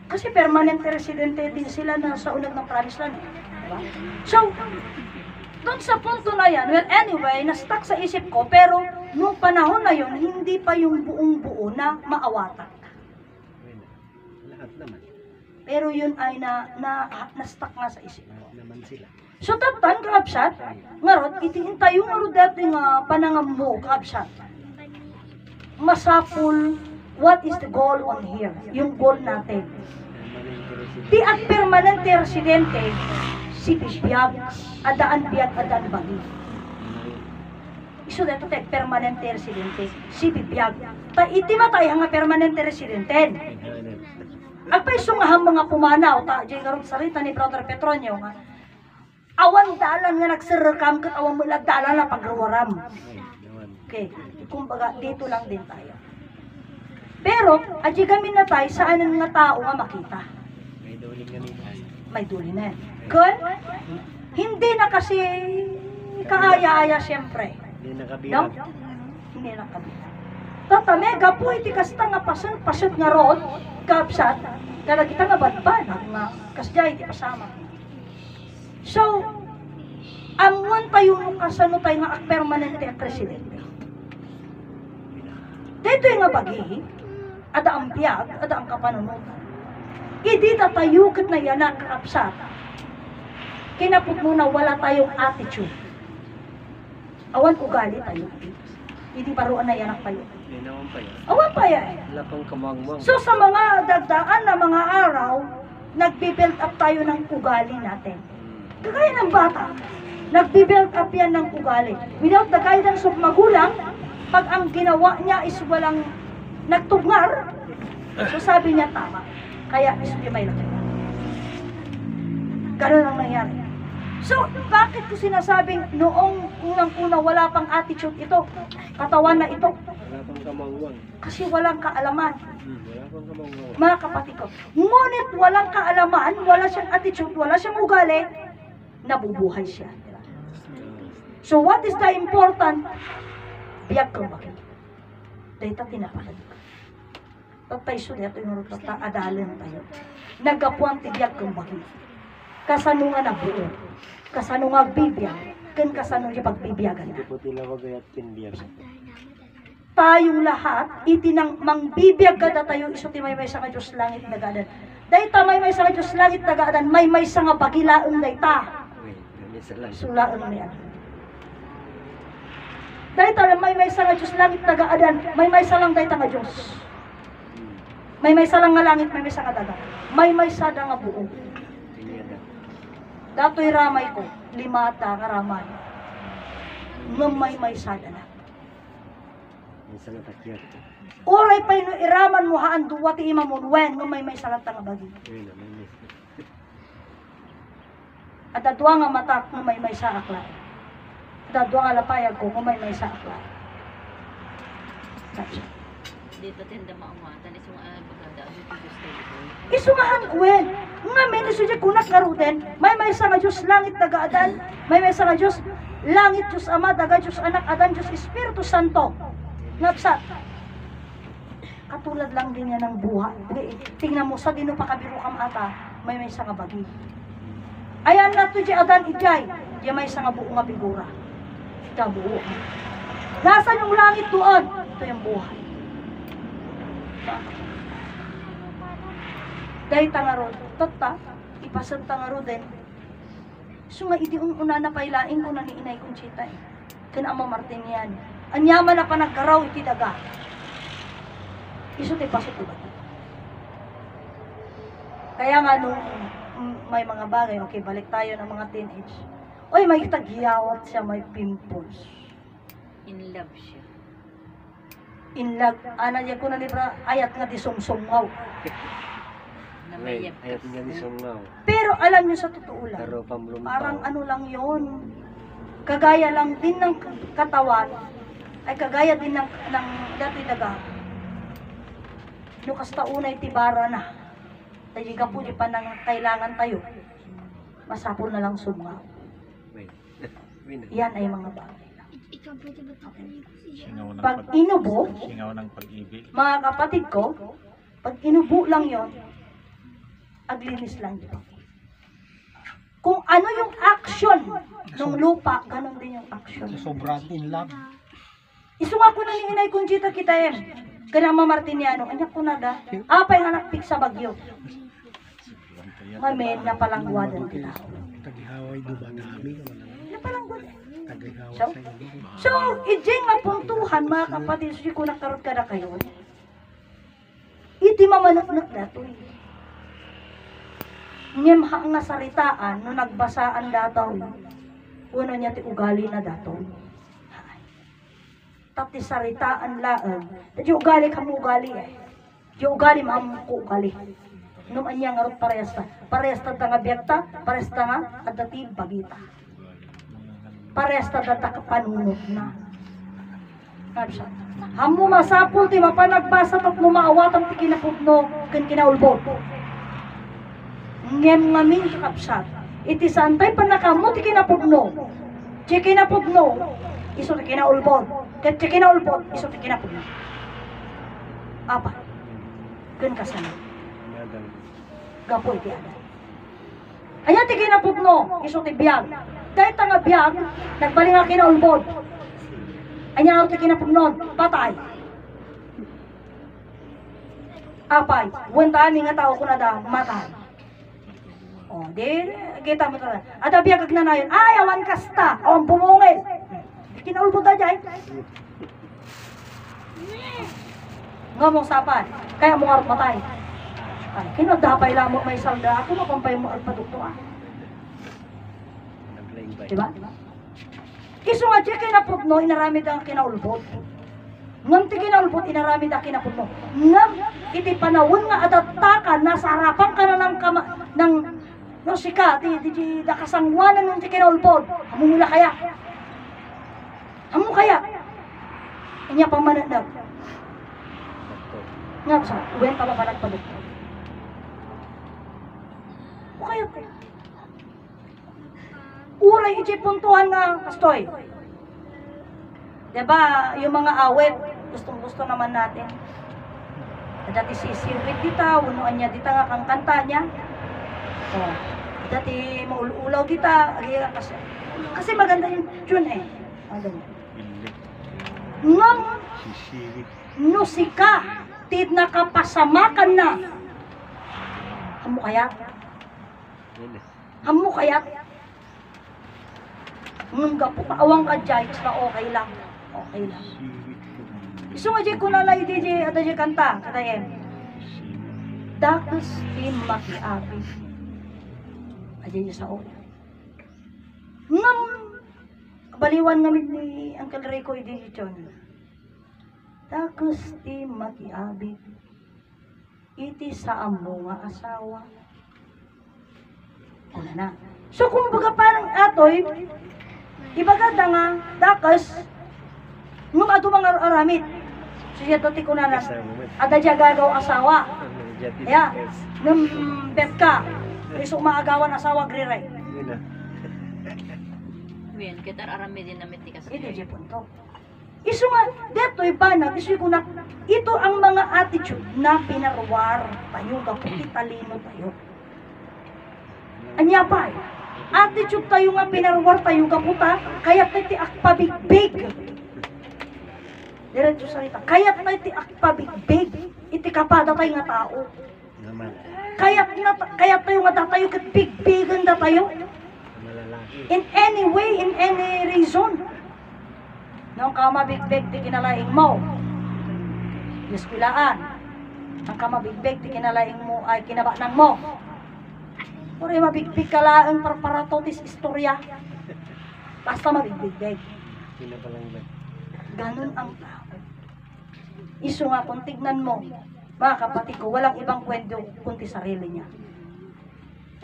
Kasi permanente residente din sila na sa unag ng promise land. Diba? So, doon sa punto na yan, well anyway, na-stuck sa isip ko, pero nung panahon na yun, hindi pa yung buong buo na maawatan. Lahat naman. Pero yun ay na-stuck nga sa isip ko. Lahat naman sila. So tatan, kaabsat, ngarot, itiintay yung ngarot dati nga panangam mo, kaabsat. Masapul, what is the goal on here? Yung goal natin. Di at permanente residente, si biyag, adaan biyag, adaan bagi. Iso dito tayo, permanente residente, si biyag. Ta iti matay nga permanente residente. Agpay sungahang mga pumanaw, ta dyan karong sarita ni Brother Petronio nga, awan dalan nga nagsirekam kat awan mo dalan na pagruwaram. Okay, kumbaga dito lang din tayo. Pero, adyo gamin na tayo saan ang mga tao nga makita. May duling kami. May duli na yan. Kun? Hindi na kasi kaaya-aya siyempre. Hindi No? nakabilang. Hindi na kami. Tatamega po iti kasta nga pasyon nga rod, kapsat, kada kita nga badbanag nga kasya iti pasama. So, amuan tayo nung kasano tayo nga permanente at presidente. Dito yung nga bagi, ada ang biyag, ada ang kapanunutan. Hindi tayo kat na yan ang kapsat. Kinapot muna wala tayong attitude. Awan ugali tayo. Hindi paruan na yan ang tayo. Hindi naman pa yun. Awan pa yan. Wala pang kamangmang. So sa mga dagdaan na mga araw, nagbi-build up tayo ng ugali natin. Kagaya ng bata, nagbi-build up yan ng ugali. Without the guidance of magulang, pag ang ginawa niya is walang nagtugnar, so sabi niya tama. Kaya hindi may laki. Ganun ang nangyari. So, bakit ko sinasabing noong unang-una wala pang attitude ito, katawan na ito? Wala pang kamangmang. Kasi walang kaalaman. Wala pang kamangmang. Mga kapatid ko, ngunit walang kaalaman, wala siyang attitude, wala siyang ugali, nabubuhay siya. So what is the important? Biyag kang bakit. Dahil ito tinapakad ko. Tatay sulit, ito yung rutata, adalan tayo. Nagapuan ti biyag kang bakit. Kasano nga nabuo. Kasano nga bibiyag. Kan kasano niya pagbibiyagan Hindi na. po tilawag at pinbiyag. Tayong lahat, itinang mangbibiyag kada tayo, iso ti may sa nga Diyos langit nagadan. Dahil ta may sa nga Diyos langit nagadan, may sa nga bagilaon day ta. Uy, ganisa lang. Sulaon niya. Dahil ta may sa nga Diyos langit nagadan, may sa lang day ta nga Diyos. May sa lang nga langit, may sa nga daga. May sa da nga buo. Tingnan na. Dato'y ramay ko, limata nga ramay. Ngam may sa da na. Minsan natakyat. Oray pa ino iraman mo haan duwa ti imamunwen ngam may sa lang ta nga bagi. Uy, na may miss. At dadwa nga matak ngam may sa akla. Dadwa nga lapayag ko ngam may sa akla. Dito tinda maumatan. Iso nga bagada. Ang gusto ito. Isumahan kwen. Nga men iso di kunak garuden. May sa nga Diyos langit tagaadan. May sa nga Diyos langit Diyos Ama, daga Diyos Anak, adan Diyos Espiritu Santo. Ngapsat. Katulad lang din yan ng buhay. Tingnan mo, sa dino pa kabiro kam ata, may isang bagi. Ayan na to, adan ijay. Diya may isang buo nga figura. Ito buo. Nasaan yung langit doon? Ito yung buhay. Dahil tangaro, tata, ipasan tangaro din. So nga, iti una na pailain ko na ni Inay Conchita eh. Kana Ama Martin yan. Anyaman na pa nagkaraw, iti daga. Iso ti pasok ko ba? Kaya nga nung may mga bagay, okay, balik tayo ng mga teenage. Oy, may taghiyawat siya, may pimples. In love siya. Inlag, niya ko na libra, ayat nga di sumsumgaw. Na Wait, may ayat nga ni Sungaw. Pero alam niyo sa totoo lang, Pero pamlumtaw. parang ano lang yon. Kagaya lang din ng katawan, ay kagaya din ng dati daga. No kasta unay tibara na. Tayo ka po di pa nang kailangan tayo. Masapol na lang sumgaw. Wait. Wait. Yan ay mga bagay. Singaw ng Pag inubo, singaw ng pag-ibig. mga kapatid ko, pag inubo lang yon, aglinis lang yun. Kung ano yung action ng lupa, ganun din yung action. Sobrang in love. Isunga ko na ni Inay Conchita kita Kana Martiniano, anya ko na da. Apay nga nakpik sa bagyo. Ngamen na palangwadan kita. Tagihaway do ba dami ka man. Na palangwadan. Tagihaway So, sa iyo. so ijeng mapuntuhan mga kapatid, so ko nakarot ka na kayo. Iti mamanak-nak datoy. Nyemha nga saritaan, no nagbasaan dataw. Uno niya ti ugali na dataw. Tati saritaan laan. Di ugali ka mo ugali eh. Di ugali maamu ko ugali. Nung anya nga ron parehas ta. Parehas ta nga biyagta, parehas ta nga at dati bagita. Parehas ta data kapanunod na. Kapsa. Hamu masapul ti mapanagbasa at mumaawatan ti kinapudno ken kinaulbot. Ngem ngamin sa kapsat. Iti santay panakamu ti kinapudno. Ti kinapudno. Iso ti kinaulbot. Ket ti kinaulbot, iso ti kinapudno. Apa? Ken kasano. Madang. Gapoy ti ada. Aya ti kinapudno, iso ti biyag. Dahil nga biyag, nagbali nga kinaulbot. Anya ti kinapudnon, patay. Apay, wentani nga tao ko na da, matay. O, di, kita mo talaga. At biyag kag nanayon, ay, awan kasta, awan pumungil. Kinaulbot na dyan. Ngomong sapan, kaya mo nga matay. Ay, kinadapay lang mo may salda, ako makumpay mo at padukto ah. Naglaing bay. Diba? Kiso nga siya kinapudno, inaramid ang kinaulbot. Ngam ti kinaulbot, inaramid ang kinapudno. Ngam, iti panawon nga adatakan, nasa harapan ka na ng no sika, di nakasangwanan ng ti kinaulbot. Hamumula kaya. Hamu kaya. Inya pamananag. Nga sa, uwen ka ba nagpadukto? O kaya ko. Uray iti puntuhan nga kastoy. Diba, yung mga awit, gustong-gusto naman natin. Dati sisiwit dita, unuan niya dita nga kang kanta niya. O, dati maululaw dita, kasi maganda yung tune eh. Maganda. Bilig. Ngam, Sisirit. nusika, tid nakapasamakan na. Hamu kaya? Yun eh. Hamu kaya? Ngam gapo kaawang ka dyan, na okay lang. Okay lang. Sisirit. Iso nga dyan ko na lang DJ at dyan kanta, katayin. Dakas di makiabi. Adyan niya sa ola. Ngam, baliwan namin ni Uncle Rico i-digiton. Dakas di makiabi. Iti sa amo nga asawa. Una na. So kung baga parang atoy, ibagada nga, dakas, nung ato mga aramid. So siya dati ko na lang, ada dya gagaw asawa. Kaya, nung bet ka, iso maagawan asawa griray. Yun ah. Uyan, kita arami din namin ti kasi. Ito dya punto. Iso nga, deto'y banag, iso ko na, ito ang mga attitude na pinarwar tayo, kaputi talino tayo. Anya pa, attitude tayo nga pinarwar tayo, kaputa, kaya tayo ti akpabigbig. Diretso salita, kaya tayo ti akpabigbig, iti kapada tayo nga tao. Naman. Kaya tayo nga datayo, kat bigbigan datayo. Malalaki. In any way, in any reason. Nung ka mabigbig, di kinalaing mo. Diskwilaan. Ang ka mabigbig, di kinalaing mo, ay kinabanang mo. Puro mabigbig ka laang paratotis istorya. Basta mabigbig. Pinapalang ba? Ganun ang tao. Iso nga, kung tignan mo, mga kapatid ko, walang ibang kwento kundi sarili niya.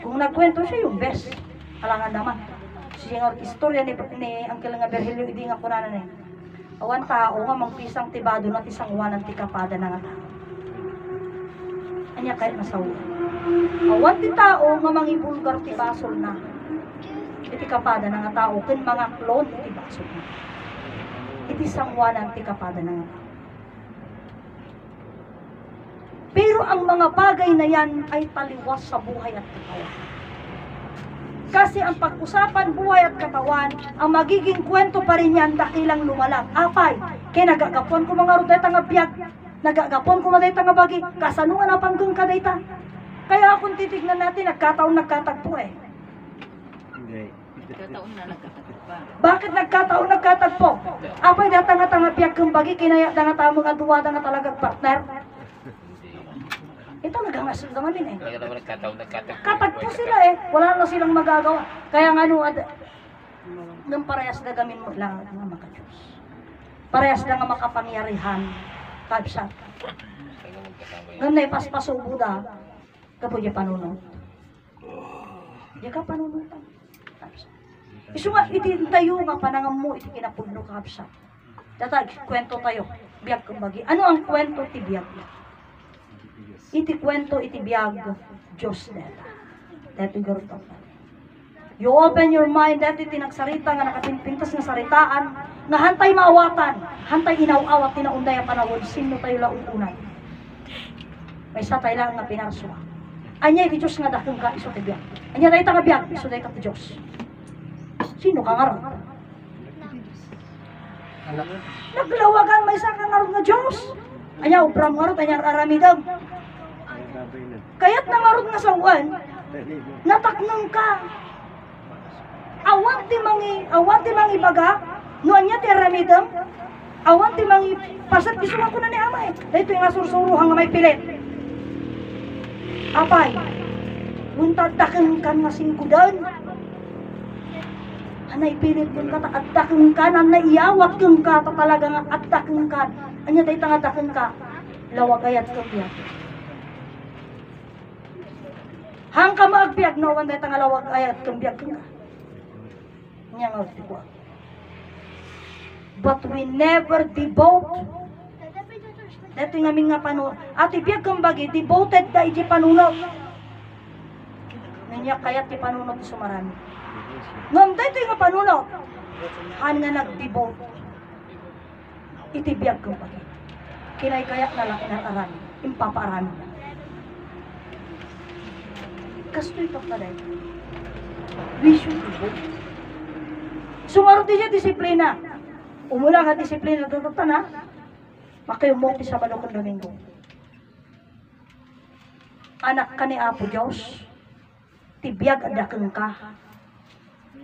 Kung nagkwento siya, yung best. Alangan naman. Siya nga, istorya ni Uncle nga Berhelio, hindi nga kunanan eh. Awan tao nga, mangpisang tibado na isang wanan tikapada na nga tao. Anya kahit masawa. Awan ti tao nga mangibulgar ti basol na. Iti kapada na nga tao, ken mga klon ti basol na. Iti sangwanan ti kapada na nga tao. Pero ang mga bagay na yan ay taliwas sa buhay at katawan. Kasi ang pag-usapan buhay at katawan, ang magiging kwento pa rin yan dakilang lumalang. Apay, kaya nagagapon ko mga rudeta nga biyag, nagagapon ko mga nga bagi, kasanungan ang panggung kadayta. Kaya kung titignan natin, nagkataon-nagkatagpo eh. Hindi. Kataon na nagkakatagpa. Bakit nagkataon-nagkatagpo? Apay, datang-tanga biyag kang bagi, kinaya nga tamo nga duwada nga talagang partner. Ito nagamasod naman din eh. Katagpo sila eh. Wala na silang magagawa. Kaya nga nung parehas na gamin mo lang nga maka-Diyos. Parehas na nga makapangyarihan. Kabsat. Nung naipaspaso Buddha, kapo niya panunod. Diya ka panunutan. Kabsat. Iso nga, itintayo nga panangam mo, iti kinapudno kabsat. Datag, kwento tayo. Biyag kong bagi. Ano ang kwento ti biyag? Iti kwento, iti biyag, Diyos neta. Dito garutan. You open your mind, dito tinagsarita nga nakapinpintas nga saritaan, nga hantay maawatan, hantay inaw-awat, tinaunday ang panawod, sino tayo lauunan. May sa tayo lang nga pinarswa. Anya iti Diyos nga dakong ka, iso ti biyag. Anya tayo nga biyag, iso tayo ka ti Diyos. Sino ka nga ron? Naglawagan may isa ka nga ron nga Diyos. Anya, ubram nga ron, anya aramidam. Kaya't nangarod nga sa uwan, nataknang ka. Awan ti mangi baga, nuan niya ti aramidam, awan ti mangi pasat, isuman ko na ni amay. Dito yung asursuruhang nga may pilit. Apay, untadakan ka nga singkudan. Anay pilit kung ka, addakan ka, naiyawat kung ka, talaga nga addakan ka. Anya tayo tangadakan ka, lawagayat kong biyak. Hang ka maagbiag, no, wanda itang alawag ayat kang biag ka. Nga nga, diba? But we never devote. Dito yung aming nga panunaw. At ibiag kang bagi, devoted da iji panunaw. Nga kaya ti panunaw ti sumarami. Ngam dito yung panunaw. Han nga nag-devote. Iti biag kang bagi. Kinay kaya na lang inararami. Impapaarami na. Kastoy ka pa rin. We should devote. Sumarot din siya disiplina. Umula nga disiplina tututan ha. Makayumok ti Sabado kang Domingo. Anak ka ni Apo Diyos. Tibiyag adakang ka.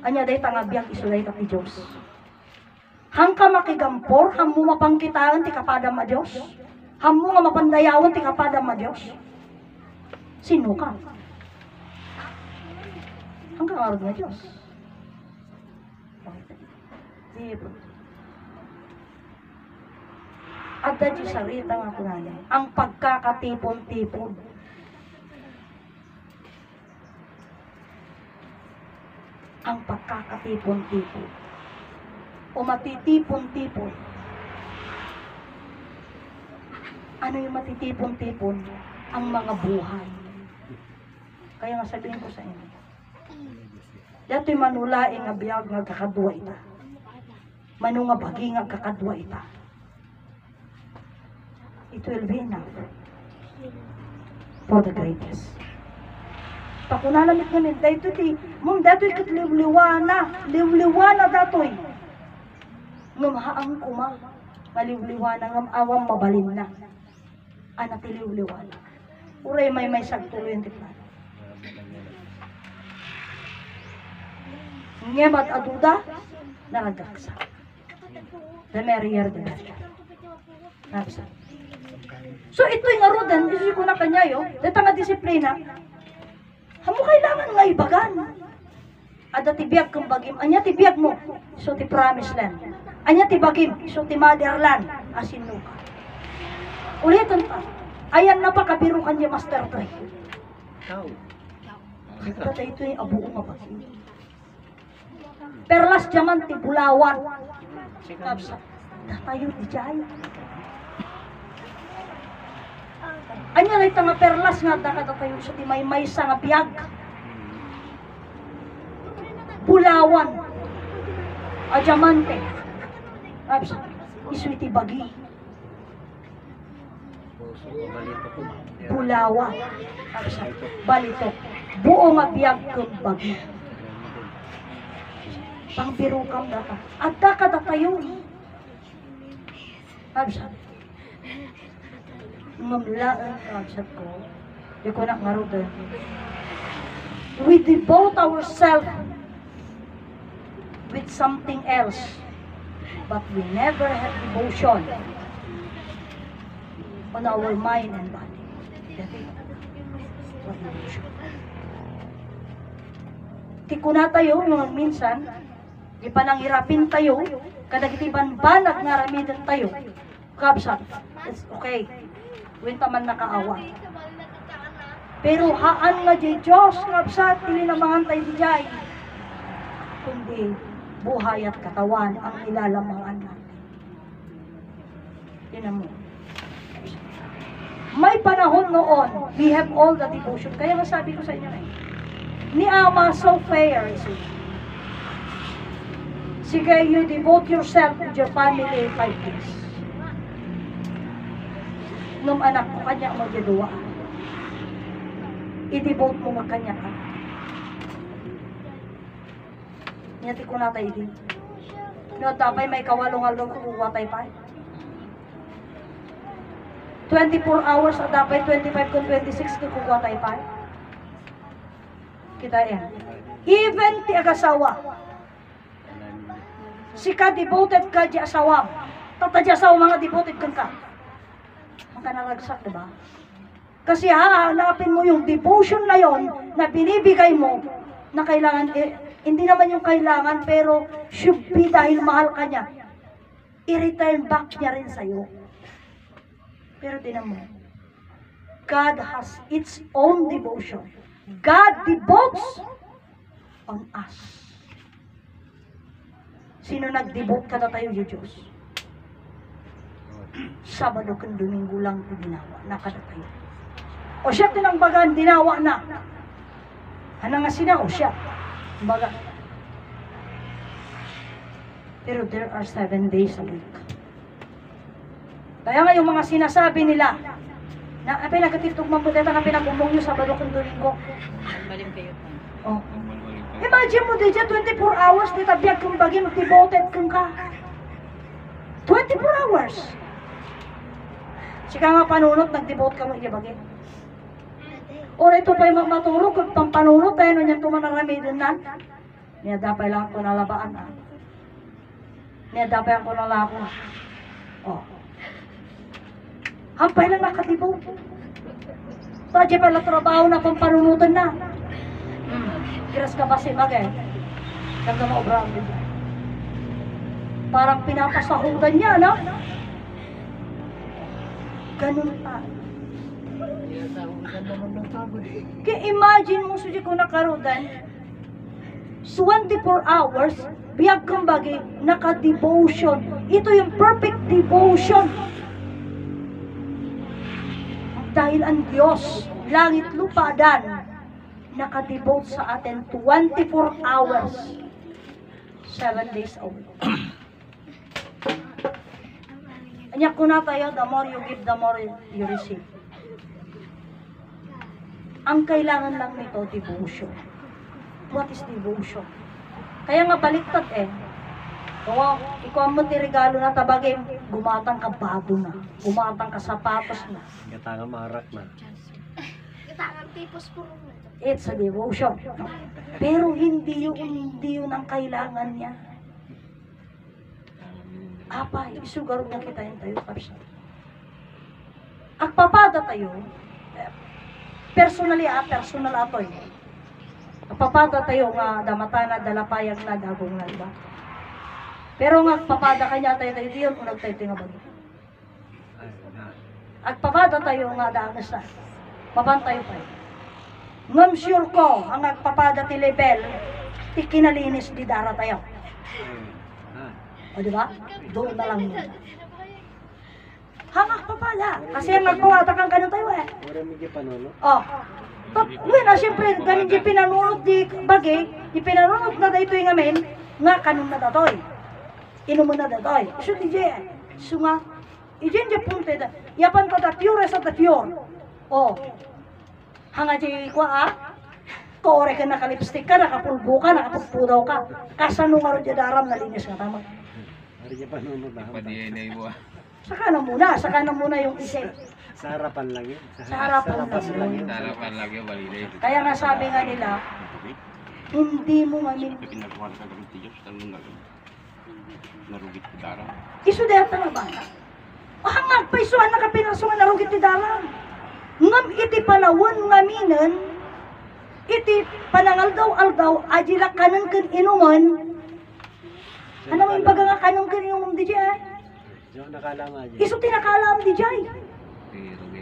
Anya day tanga biyag isulay ka ti Diyos. Hang ka makigampor, hang mo mapangkitaan ti kapadam ma Diyos. Hang mo nga mapandayawan ti kapadam ma Diyos. Sino ka? Ang kakarod na Diyos. At dahil sarita nga po natin, ang pagkakatipon-tipon. Ang pagkakatipon-tipon. O matitipon-tipon. Ano yung matitipon-tipon? Ang mga buhay. Kaya nga sabihin ko sa inyo, dato'y manulaing nga biyag nga kakaduwa ita. Mano nga bagi nga kakadwa ita. It will be enough for the greatest. Pakunalamit namin, dahito ti, mong dato'y liwliwana dato'y. Ngumhaang kuma, maliwliwana, ngumawang mabalin na. Ana ti liwliwana. Uray may sagtuloy yung tiplan. Ngemat aduda, naragaksa. The merrier the better. Napsa. So ito'y nga rodan, isi ko na kanya yo, dito nga disiplina, hamo kailangan nga ibagan. Ada tibiyag kang bagim, anya tibiyag mo, so ti promised land. Anya tibagim, so ti motherland, asin nuka. Ulitin pa, ayan na pa kabiro kanya master try. Tao. Data ito yung abuong mabagim. Perlas jaman ti bulawan. Tapsa, datayo di jaya. Anya na nga perlas nga dakatatayo sa ti may sa nga biyag. Bulawan. Ajamante. Tapsa, iswiti bagi. Balito ko. Bulawan. Tapsa, balito. Buo nga biyag kong bagi. Pangbiro kang data. At dakatatayo. Tapsa, mamlaan kagsat ko. Di ko nakmarutan. We devote ourselves with something else, but we never have devotion on our mind and body. That is what devotion. Di ko na tayo, mga minsan, di pa nanghirapin tayo, kadagitiban banag nga ramidan tayo, kapsat, it's okay. Winta man nakaawa. Pero haan nga di Diyos, kapsat, tininamangan tayo di jay. Kundi, buhay at katawan ang nilalamangan natin. Yan mo. May panahon noon, we have all the devotion. Kaya masabi ko sa inyo eh, ni Ama so fair is it. Sige, you devote yourself to your family 5 days. Nung anak mo, kanya mo diyaduwa. I-devote mo nga kanya ka. Nyati ko natay din. No, tapay may kawalong-along kukuha tayo pa. 24 hours at dapat 25 kung 26 kukuha tayo pa. Kita yan. Even ti agasawa. Si ka devoted ka di asawa. Tata di asawa mga devoted kang ka. Ang kanaragsak, diba? Kasi hahanapin mo yung devotion na yon na binibigay mo na kailangan, hindi naman yung kailangan, pero should be dahil mahal ka niya. I-return back niya rin sa'yo. Pero tinan mo, God has its own devotion. God devotes on us. Sino nag-devote ka na tayo, Diyos? Sabado kang Domingo lang ito ginawa, nakadatayo. O siya tinangbagan, dinawa na. Ano nga sina, o siya. Baga. Pero there are 7 days a week. Kaya nga yung mga sinasabi nila, na pinagkatitog mambudeta na pinagumong nyo Sabado kang Domingo. Balim kayo. Oh. Imagine mo din 24 hours, di tabiyag kang bagi, mag-devoted kang ka. 24 hours. Sika nga panunot, nag-devote ka mo bagi. O ito pa yung maturog, kung pampanunot tayo, no niyan tumanarami din na. Niya dapay lang ko nalabaan. Niya dapay lang ko nalako. Oh. Hampay lang nakadevote. Tadya pala trabaho na pampanunutan na. Kiras ka ba si Bagay? Kanda mo obrang din. Parang pinapasahudan niya, no? Ganun pa. Kaya imagine mo sudya ko nakarudan, 24 hours, biyag kang bagay, naka-devotion. Ito yung perfect devotion. Dahil ang Diyos, langit lupadan, naka-devote sa atin 24 hours, 7 days a week. Nya ko na tayo, the more you give, the more you receive. Ang kailangan lang nito, devotion. What is devotion? Kaya nga baliktad eh. Kung ikaw mo ti regalo na tabagay, gumatang ka bado na. Gumatang ka sapatos na. Katanga marak na. It's a devotion. Pero hindi yun ang kailangan niya. Apa, isugarod na kita yung tayo kapsa. Agpapada tayo, personal atoy. Agpapada tayo nga damatana, dalapayag na, dagong na, diba? Pero nga agpapada kanya tayo diyon kung nagtayo nga ba? Agpapada tayo nga daangas na. Mabantayo tayo. Ngam sure ko, ang agpapada ti level, ti kinalinis di dara tayo. O diba? Doon na lang muna. Hangak papada. Kasi ang nagpawata kang ganun tayo eh. Wala mo yung panuno. Oh. Wala, siyempre, ganun di pinanunod di bagay, di pinanunod na dito yung amin, nga kanun na datoy. Inuman na datoy. So, di jay, so nga, ijen di punte da, yapan ko da pure sa da pure. Oh. Hanga jay ko Kore ka nakalipstick ka, nakapulbo ka, nakapagpudaw ka. Kasano nga rin daram na linis ka, tama? Wala yung panuno na. Saka na muna yung isip. Sa harapan lang yun. Sa harapan lang yun. Harapan lang yung balilay. Kaya nga sabi nga nila, hindi mo ngamin. Pinagawa ka ng tiyos, tanong narugit ko darang. Isu deta na ba? Hangag pa isuan na kapinasuan na rugit ti dalang. Ngam iti panawon ngaminan, iti panangaldaw-aldaw, ajila kanan kan inuman. Ano mo yung baga nga kanang kan inuman di jay? Diyo nakalama dyan. Isu tinakalam di jay.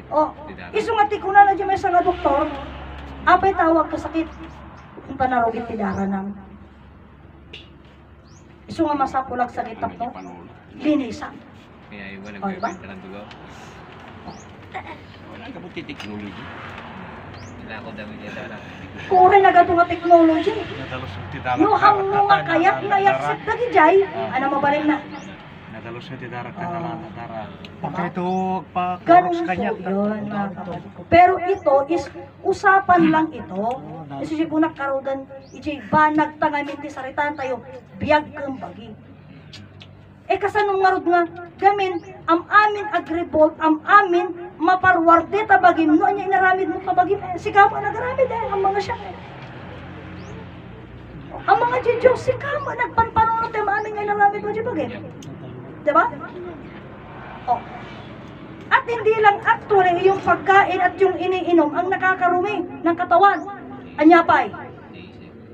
Oh, isu nga tikuna na dyan may sa nga doktor, apay tawag ka sakit. Yung panarugit ti daranang. Isu nga masapulag sakit tapno, linisan. Kaya iba Oh, diba? nagbibenta ng dugaw. Wala ka po technology. Wala ako dami niya darang. Kure na gato nga technology. Nadalos yung tidarak. No hang mga kayak na yakset na di jay, ano mabalin na. Nadalos yung tidarak na dara. Diba? Bakit ito pa Ganun kuros po kanya? yun, mga kapatid ko. Pero ito is, usapan lang ito. Kasi si Bunak Karudan, iti ba nagtangamin ti saritan tayo, biyag kang bagi. Kasanong ngarod nga, gamin, am amin agribol, am amin maparwarde tabagim, no, anya inaramid mo tabagim, sikama nagaramid ang mga siya. Ang mga Diyos, sikama, nagpanpanunod tayo, amin nga inaramid mo, bagim. Diba? Oh. At hindi lang actually yung pagkain at yung iniinom ang nakakarumi ng katawan. Anyapay,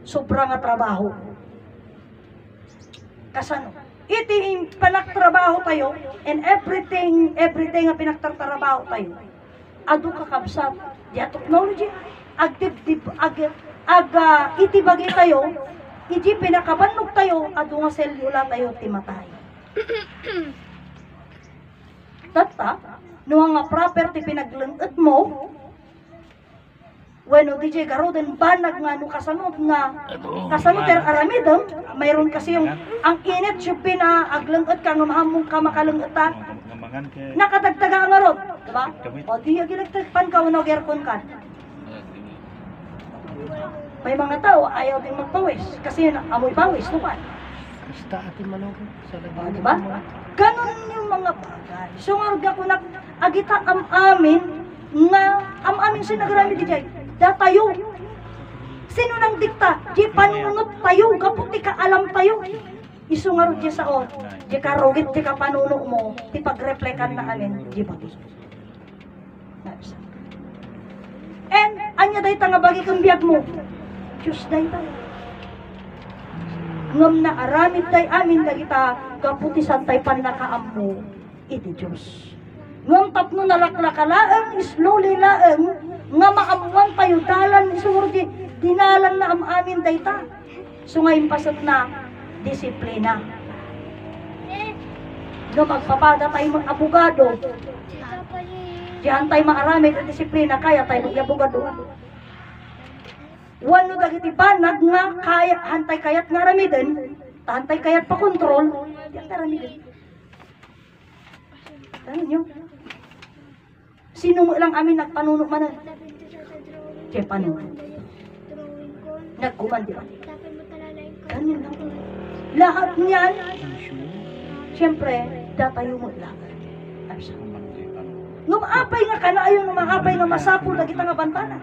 sobrang nga trabaho. Kasano? Iti panagtrabaho tayo and everything nga pinagtatrabaho tayo. Ado kakabsat, diya technology, iti bagay tayo, iti pinakabanog tayo, ado nga selula tayo timatay. Tata, no nga property pinaglangat mo, bueno, DJ Garoden, banag nga no kasanod ter aramidam, mayroon kasi yung, ang init yung pinaaglangat ka, nga mahamong ka makalangat ta, Ngamangan kay... nakadagtaga ang arot, diba? O di yung ginagtagpan ka, unog aircon ka. May mga tao, ayaw din magpawis, kasi amoy pawis, tukan. Basta atin manogon sa O, laban. diba? Ganon yung mga bagay. So nga ko na, agita am amin, nga am amin sinagrami di jay, datayo. Sino nang dikta? Di panunot tayo, kaputi ka alam tayo. Isungarod di sa o, di ka rugit, di ka panuno mo, di pagreflekan na amin, di ba? And, anya day nga bagi kang biyag mo, Diyos day tayo. Ngam na aramid day amin na kita, kaputi santay pan nakaammo, iti Diyos. Ngam tapno nalaklakalaang, slowly laang, nga maamuan tayo, dalan, isungarod di, dinalan na amin day ta. So ngayon pasat na, disiplina. No, magpapada tayo mga abogado. Diyan tayo maaramid at disiplina, kaya tayo mag-abogado. Wano dagiti banag nga kaya, hantay kayat nga ramiden, hantay kayat pa kontrol, diyan tayo ramiden. Ganun yun. Sino mo lang amin nagpanuno man? Kaya panuno. Nagkumandi ba? Ganun lang. Lahat niyan, siyempre, datayo mo lahat. Numapay nga ka na ayon, numapay nga masapul na kita nga bantana.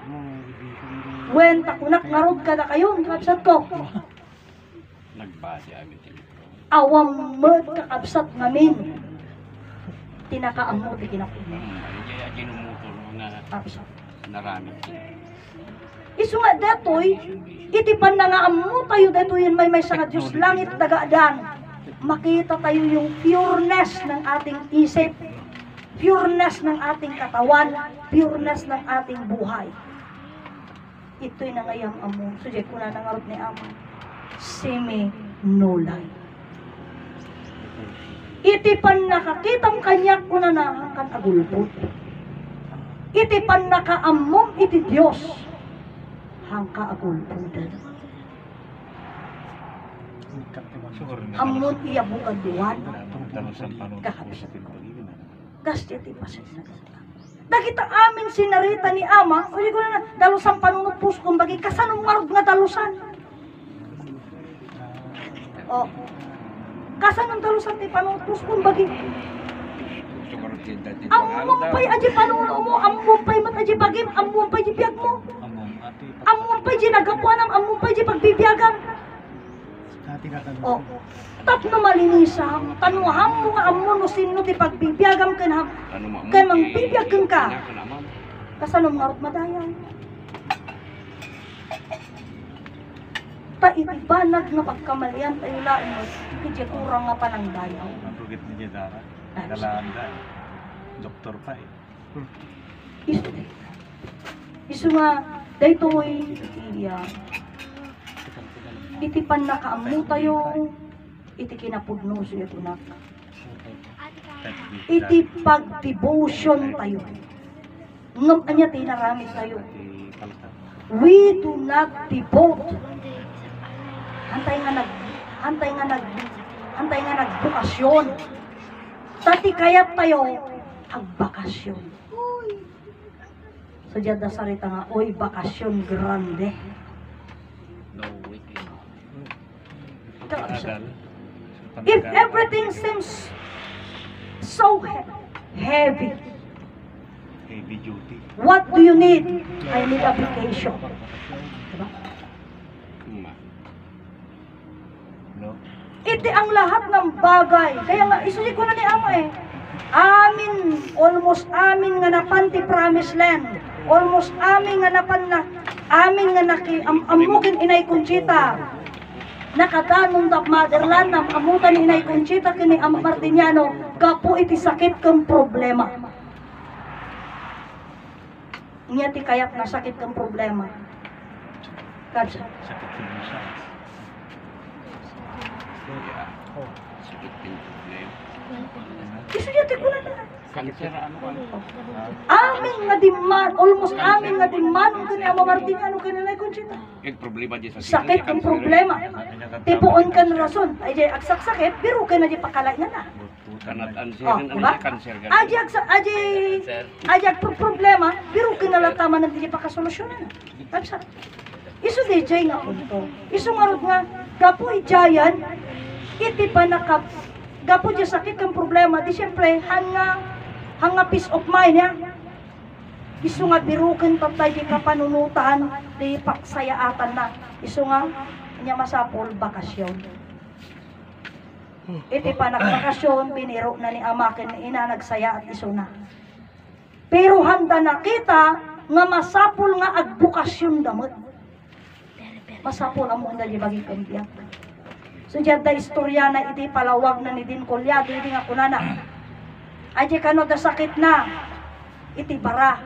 When takunak narod ka na kayo, kakabsat ko. Nagbase amin telepono. Awang mod kakabsat ngamin. Tinakaam mo, di kinapuno. Kaya ginumutor na Kakabsat. narami. Isu nga datoy, itipan na nga amo tayo datoy may sa nga Diyos langit dagadang. Makita tayo yung pureness ng ating isip, pureness ng ating katawan, pureness ng ating buhay. Ito'y nangayang amo. Sujay ko na nangarot ni amo. Simi nolay. Itipan nakakitang kanyak ko na nahakan agulpot. Itipan nakaamom iti Diyos. Hangka agulputan. Amon iya bukad duwan. Kakabsat. Gasti iti pasay na. Nakita amin sinarita ni Ama, o ko na dalusan panunod puso kung bagi kasanong marod nga dalusan. O, kasanong dalusan ti panunod puso kung bagi. Amumpay aji panuno mo, amumpay mat aji bagim, amumpay aji biyag mo. Amumpay aji nagapuanam, amumpay aji pagbibiyagam. O, tapno malinisam, tanuham mo nga amuno sino ti pagbibiyagam kanham. Kaya mangbibiyagam ka. Kasanong marot madayaw. Taitibanag nga pagkamalian tayo lain mo, kaya kurang nga panang dayaw. Natugit ni Jedara. Nalanda. Doktor pa eh. Isu nga, daytoy iya. Itipan na kaamu tayo, iti kinapudno siya tunak. Iti pag-devotion tayo. Ngam anya tinaramit tayo. We do not devote. Antay nga nagbukasyon. Tati kayat tayo ang bakasyon. So diyan da sarita nga, oy bakasyon grande. No weekend. If everything seems so heavy, Heavy duty. what do you need? I need a vacation. Diba? No? Iti ang lahat ng bagay. Kaya nga, isusi ko na ni Ama eh. Almost amin nga napan ti promised land. Almost amin nga napan na, amin nga amukin inay Conchita. Nakatanong tap motherland na amutan inay Conchita kini Ama Martiniano, kapo iti sakit kang problema. Inya ti kayak na sakit kang problema. Kadsa. Sakit siya. Sakit din problema. Isusi ti ko na na. Kanser ano ano? Amin nga dimman, almost amin nga dimman kini Ama Martiniano kini inay Conchita. Yung problema di sa Sakit ang problema. Tipuon ka na rason. Ay, di agsak sakit, pero ka na di pakalay na na. kanat anser Oh, ano diba? kanser gan. Ajag problema, pero ka na latama na di pakasolusyonan. Tapsa. Isu di jay nga unto. Isu nga nga, gapo ijayan, iti pa nakap, gapo di sakit ang problema, di siyempre, hanga peace of mind ya. Isu nga birukin tatay di kapanunutan, di paksayaatan na. Isu nga, niya masapol, bakasyon. Iti pa nagbakasyon, biniro na ni Ama ken ni Ina, nagsaya at isu na. Pero handa na kita, nga masapol nga agbukasyon damot. Masapol ang munda di bagi kambiyak. So dyan da istorya na iti palawag na ni Din Colyado, iti nga kunana. Aji kano da sakit na, iti bara.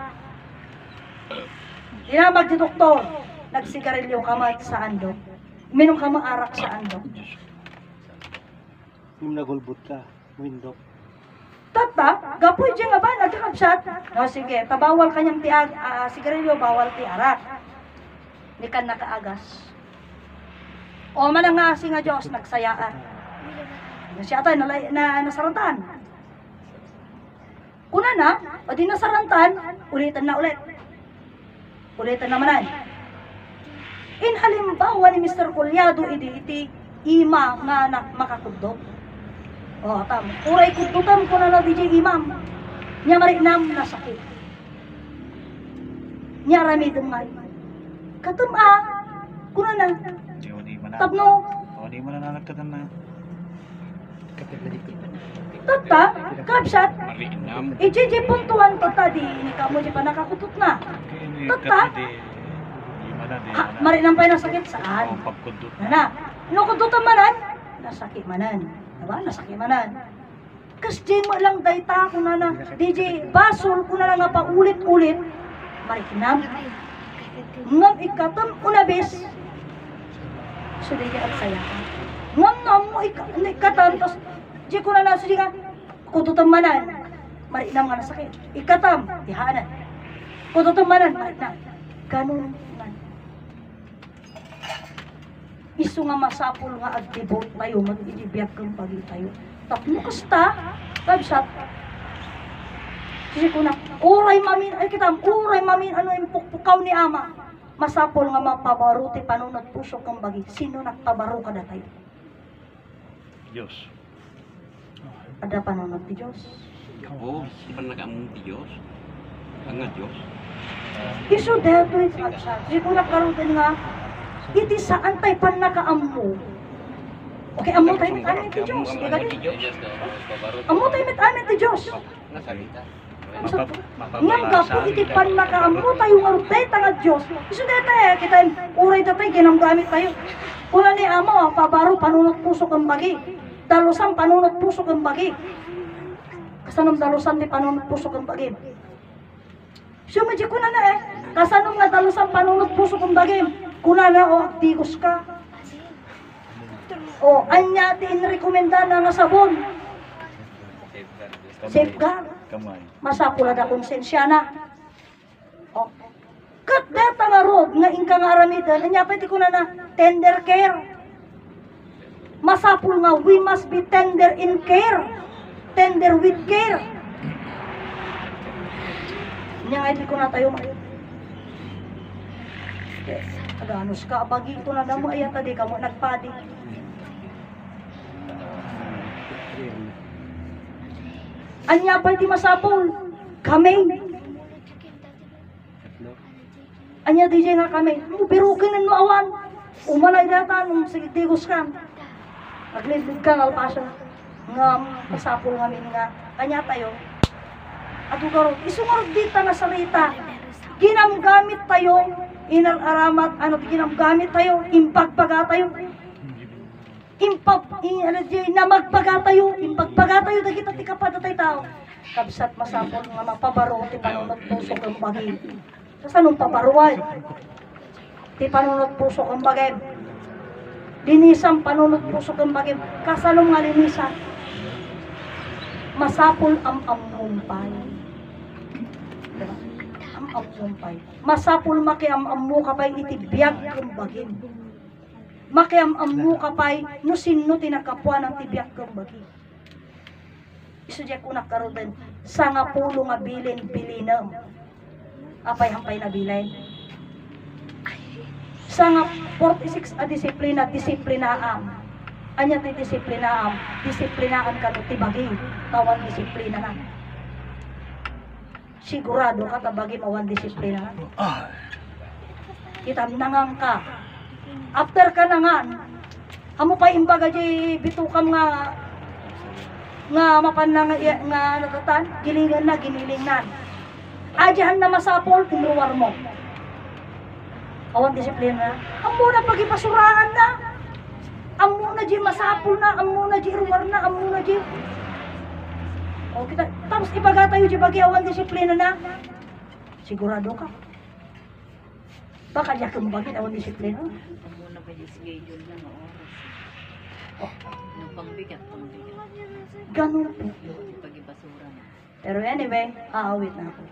Dinamag di doktor, nagsigarilyo kama sa ando. Minum kama arak sa ando. Yung nagulbot ka, window. Tata, gapoy dyan nga ba, nagkakabsat. No, sige, tabawal kanyang sigarilyo, bawal ti arak. Ni kan nakaagas. O man nga si nga Diyos, nagsayaan. Siya tayo, nasaratan. Kuna na, o di nasarantan, ulitan na ulit. Ulitan namanan. In halimbawa ni Mr. Collado, iti ima nga na makakudot. O, tam. Uray kudutam ko na DJ imam. Nya marinam na sakit. Nya rami dumay. Katum kuna na. Di mo na. Tapno, O, di mo na nalagkatan na. tata, kapsat, Marinam. ijiji puntuan tata di ini kamu di pa nakakutut na. Tata, Di mo na, di ha, mo na. marinam pa na sakit saan? O, pagkundot na. Nana, nukudutan manan, nasakit manan. Diba? Nasakit manan. Kas di mo lang dayta ko na DJ, basol ko na lang nga pa ulit-ulit, marikinam. Ngam ikatam unabis, so di at saya. Ngam mo ikatam, tos di ko na naso di nga, kudutan manan, marinam nga nasakit. Ikatam, dihanan. Kudutan manan, marinam. Ganun man. Isu nga masapul nga agtibot tayo, mag-idibiyag kang pagi tayo. Tapno kasta, kabsat. Kasi ko na, uray mamin, ay kitam, uray mamin, ano yung pukpukaw ni ama. Masapul nga mapabaro, ti panunod puso kang bagi. Sino nagpabaro ka na tayo? Diyos. Ada panunod ti Diyos. Oo, di ba nag-among ti Diyos? Ang nga Diyos. Isu deto iti kabsat. Kasi ko nagkaroon din nga, iti saan tayo pan nakaammo. Okay, amo tayo mit amin ti Diyos. Di ka din? Amo tayo mit amin ti Diyos. Ngam gapo iti pan nakaammo tayo nga rutay tanga Diyos. Isu deta kita uray tatay ginamgamit tayo. Kuna ni amo, pabaro panunot puso kang bagi. Dalusan panunot puso kang bagi. Kasanong dalusan ti panunot puso kang bagi. Sumadya ko na kasanong nga dalusan panunot puso kang bagi. Kuna na o digos ka. O anya ti inrekomenda na nga sabon. Safeguard. Kamay. Masapula da konsensya na. O. Kat data nga rod nga ingka nga aramidan, anya pa ti kuna na tender care. Masapul nga we must be tender in care. Tender with care. Nya nga iti ko na tayo aganos ka bagi ito na damo ayat tadi kamo nagpadi. Anya pa iti masapul kami. Anya DJ nga kami. Birukin ng maawan. Umanay data nung sigigos ka. Maglilid ka ng alpasa. Nga masapul kami nga. Anya tayo. At ugarot. Isungarot dita na salita. Ginamgamit tayo. Inararamat. Ginamgamit tayo. Impagpaga tayo. Namagpaga tayo. Impagpaga tayo. Dagita ti kapadatay tao. Kabsat masapul nga mapabaro. Ti panunod puso kang bagi. Sa anong paparuan? Ti panunod puso kang bagi. Linisang panunod puso kang bagi. Kasanong nga linisan? Masapul am-amumpay. Diba? Am-amumpay. Masapul makiam-amu kapay itibiyag kang bagi. Makiam-amu kapay no sino tinakapwa ng tibiyag kang bagi. Isudya ko nakaroon sa nga pulo nga bilin-bilinam. Apay-hampay na bilin. Sa nga 46 a disiplina, disiplinaan. Anya ti disiplinaan, disiplinaan ka no tibagi, tawan disiplina na. Sigurado ka tabagi mawan disiplina. Kita nangang ka. After ka nangan, amo pa imbaga di bitukam nga mapan nga natatan, gilingan na, ginilingnan. Adyahan na masapol, tinruwar mo. Awan disiplina na. Amo na pagipasuraan na. Amo na di masapol na, amo na di ruwar na, amo na di. O kita, tapos ibaga tayo di bagi awan disiplina na. Sigurado ka. Baka diya kang bagi awan disiplina. Muna pa yung schedule na nga oras. Nung pangbigat. Ganun po. Pag-ibasura na. Pero anyway, aawit na ako.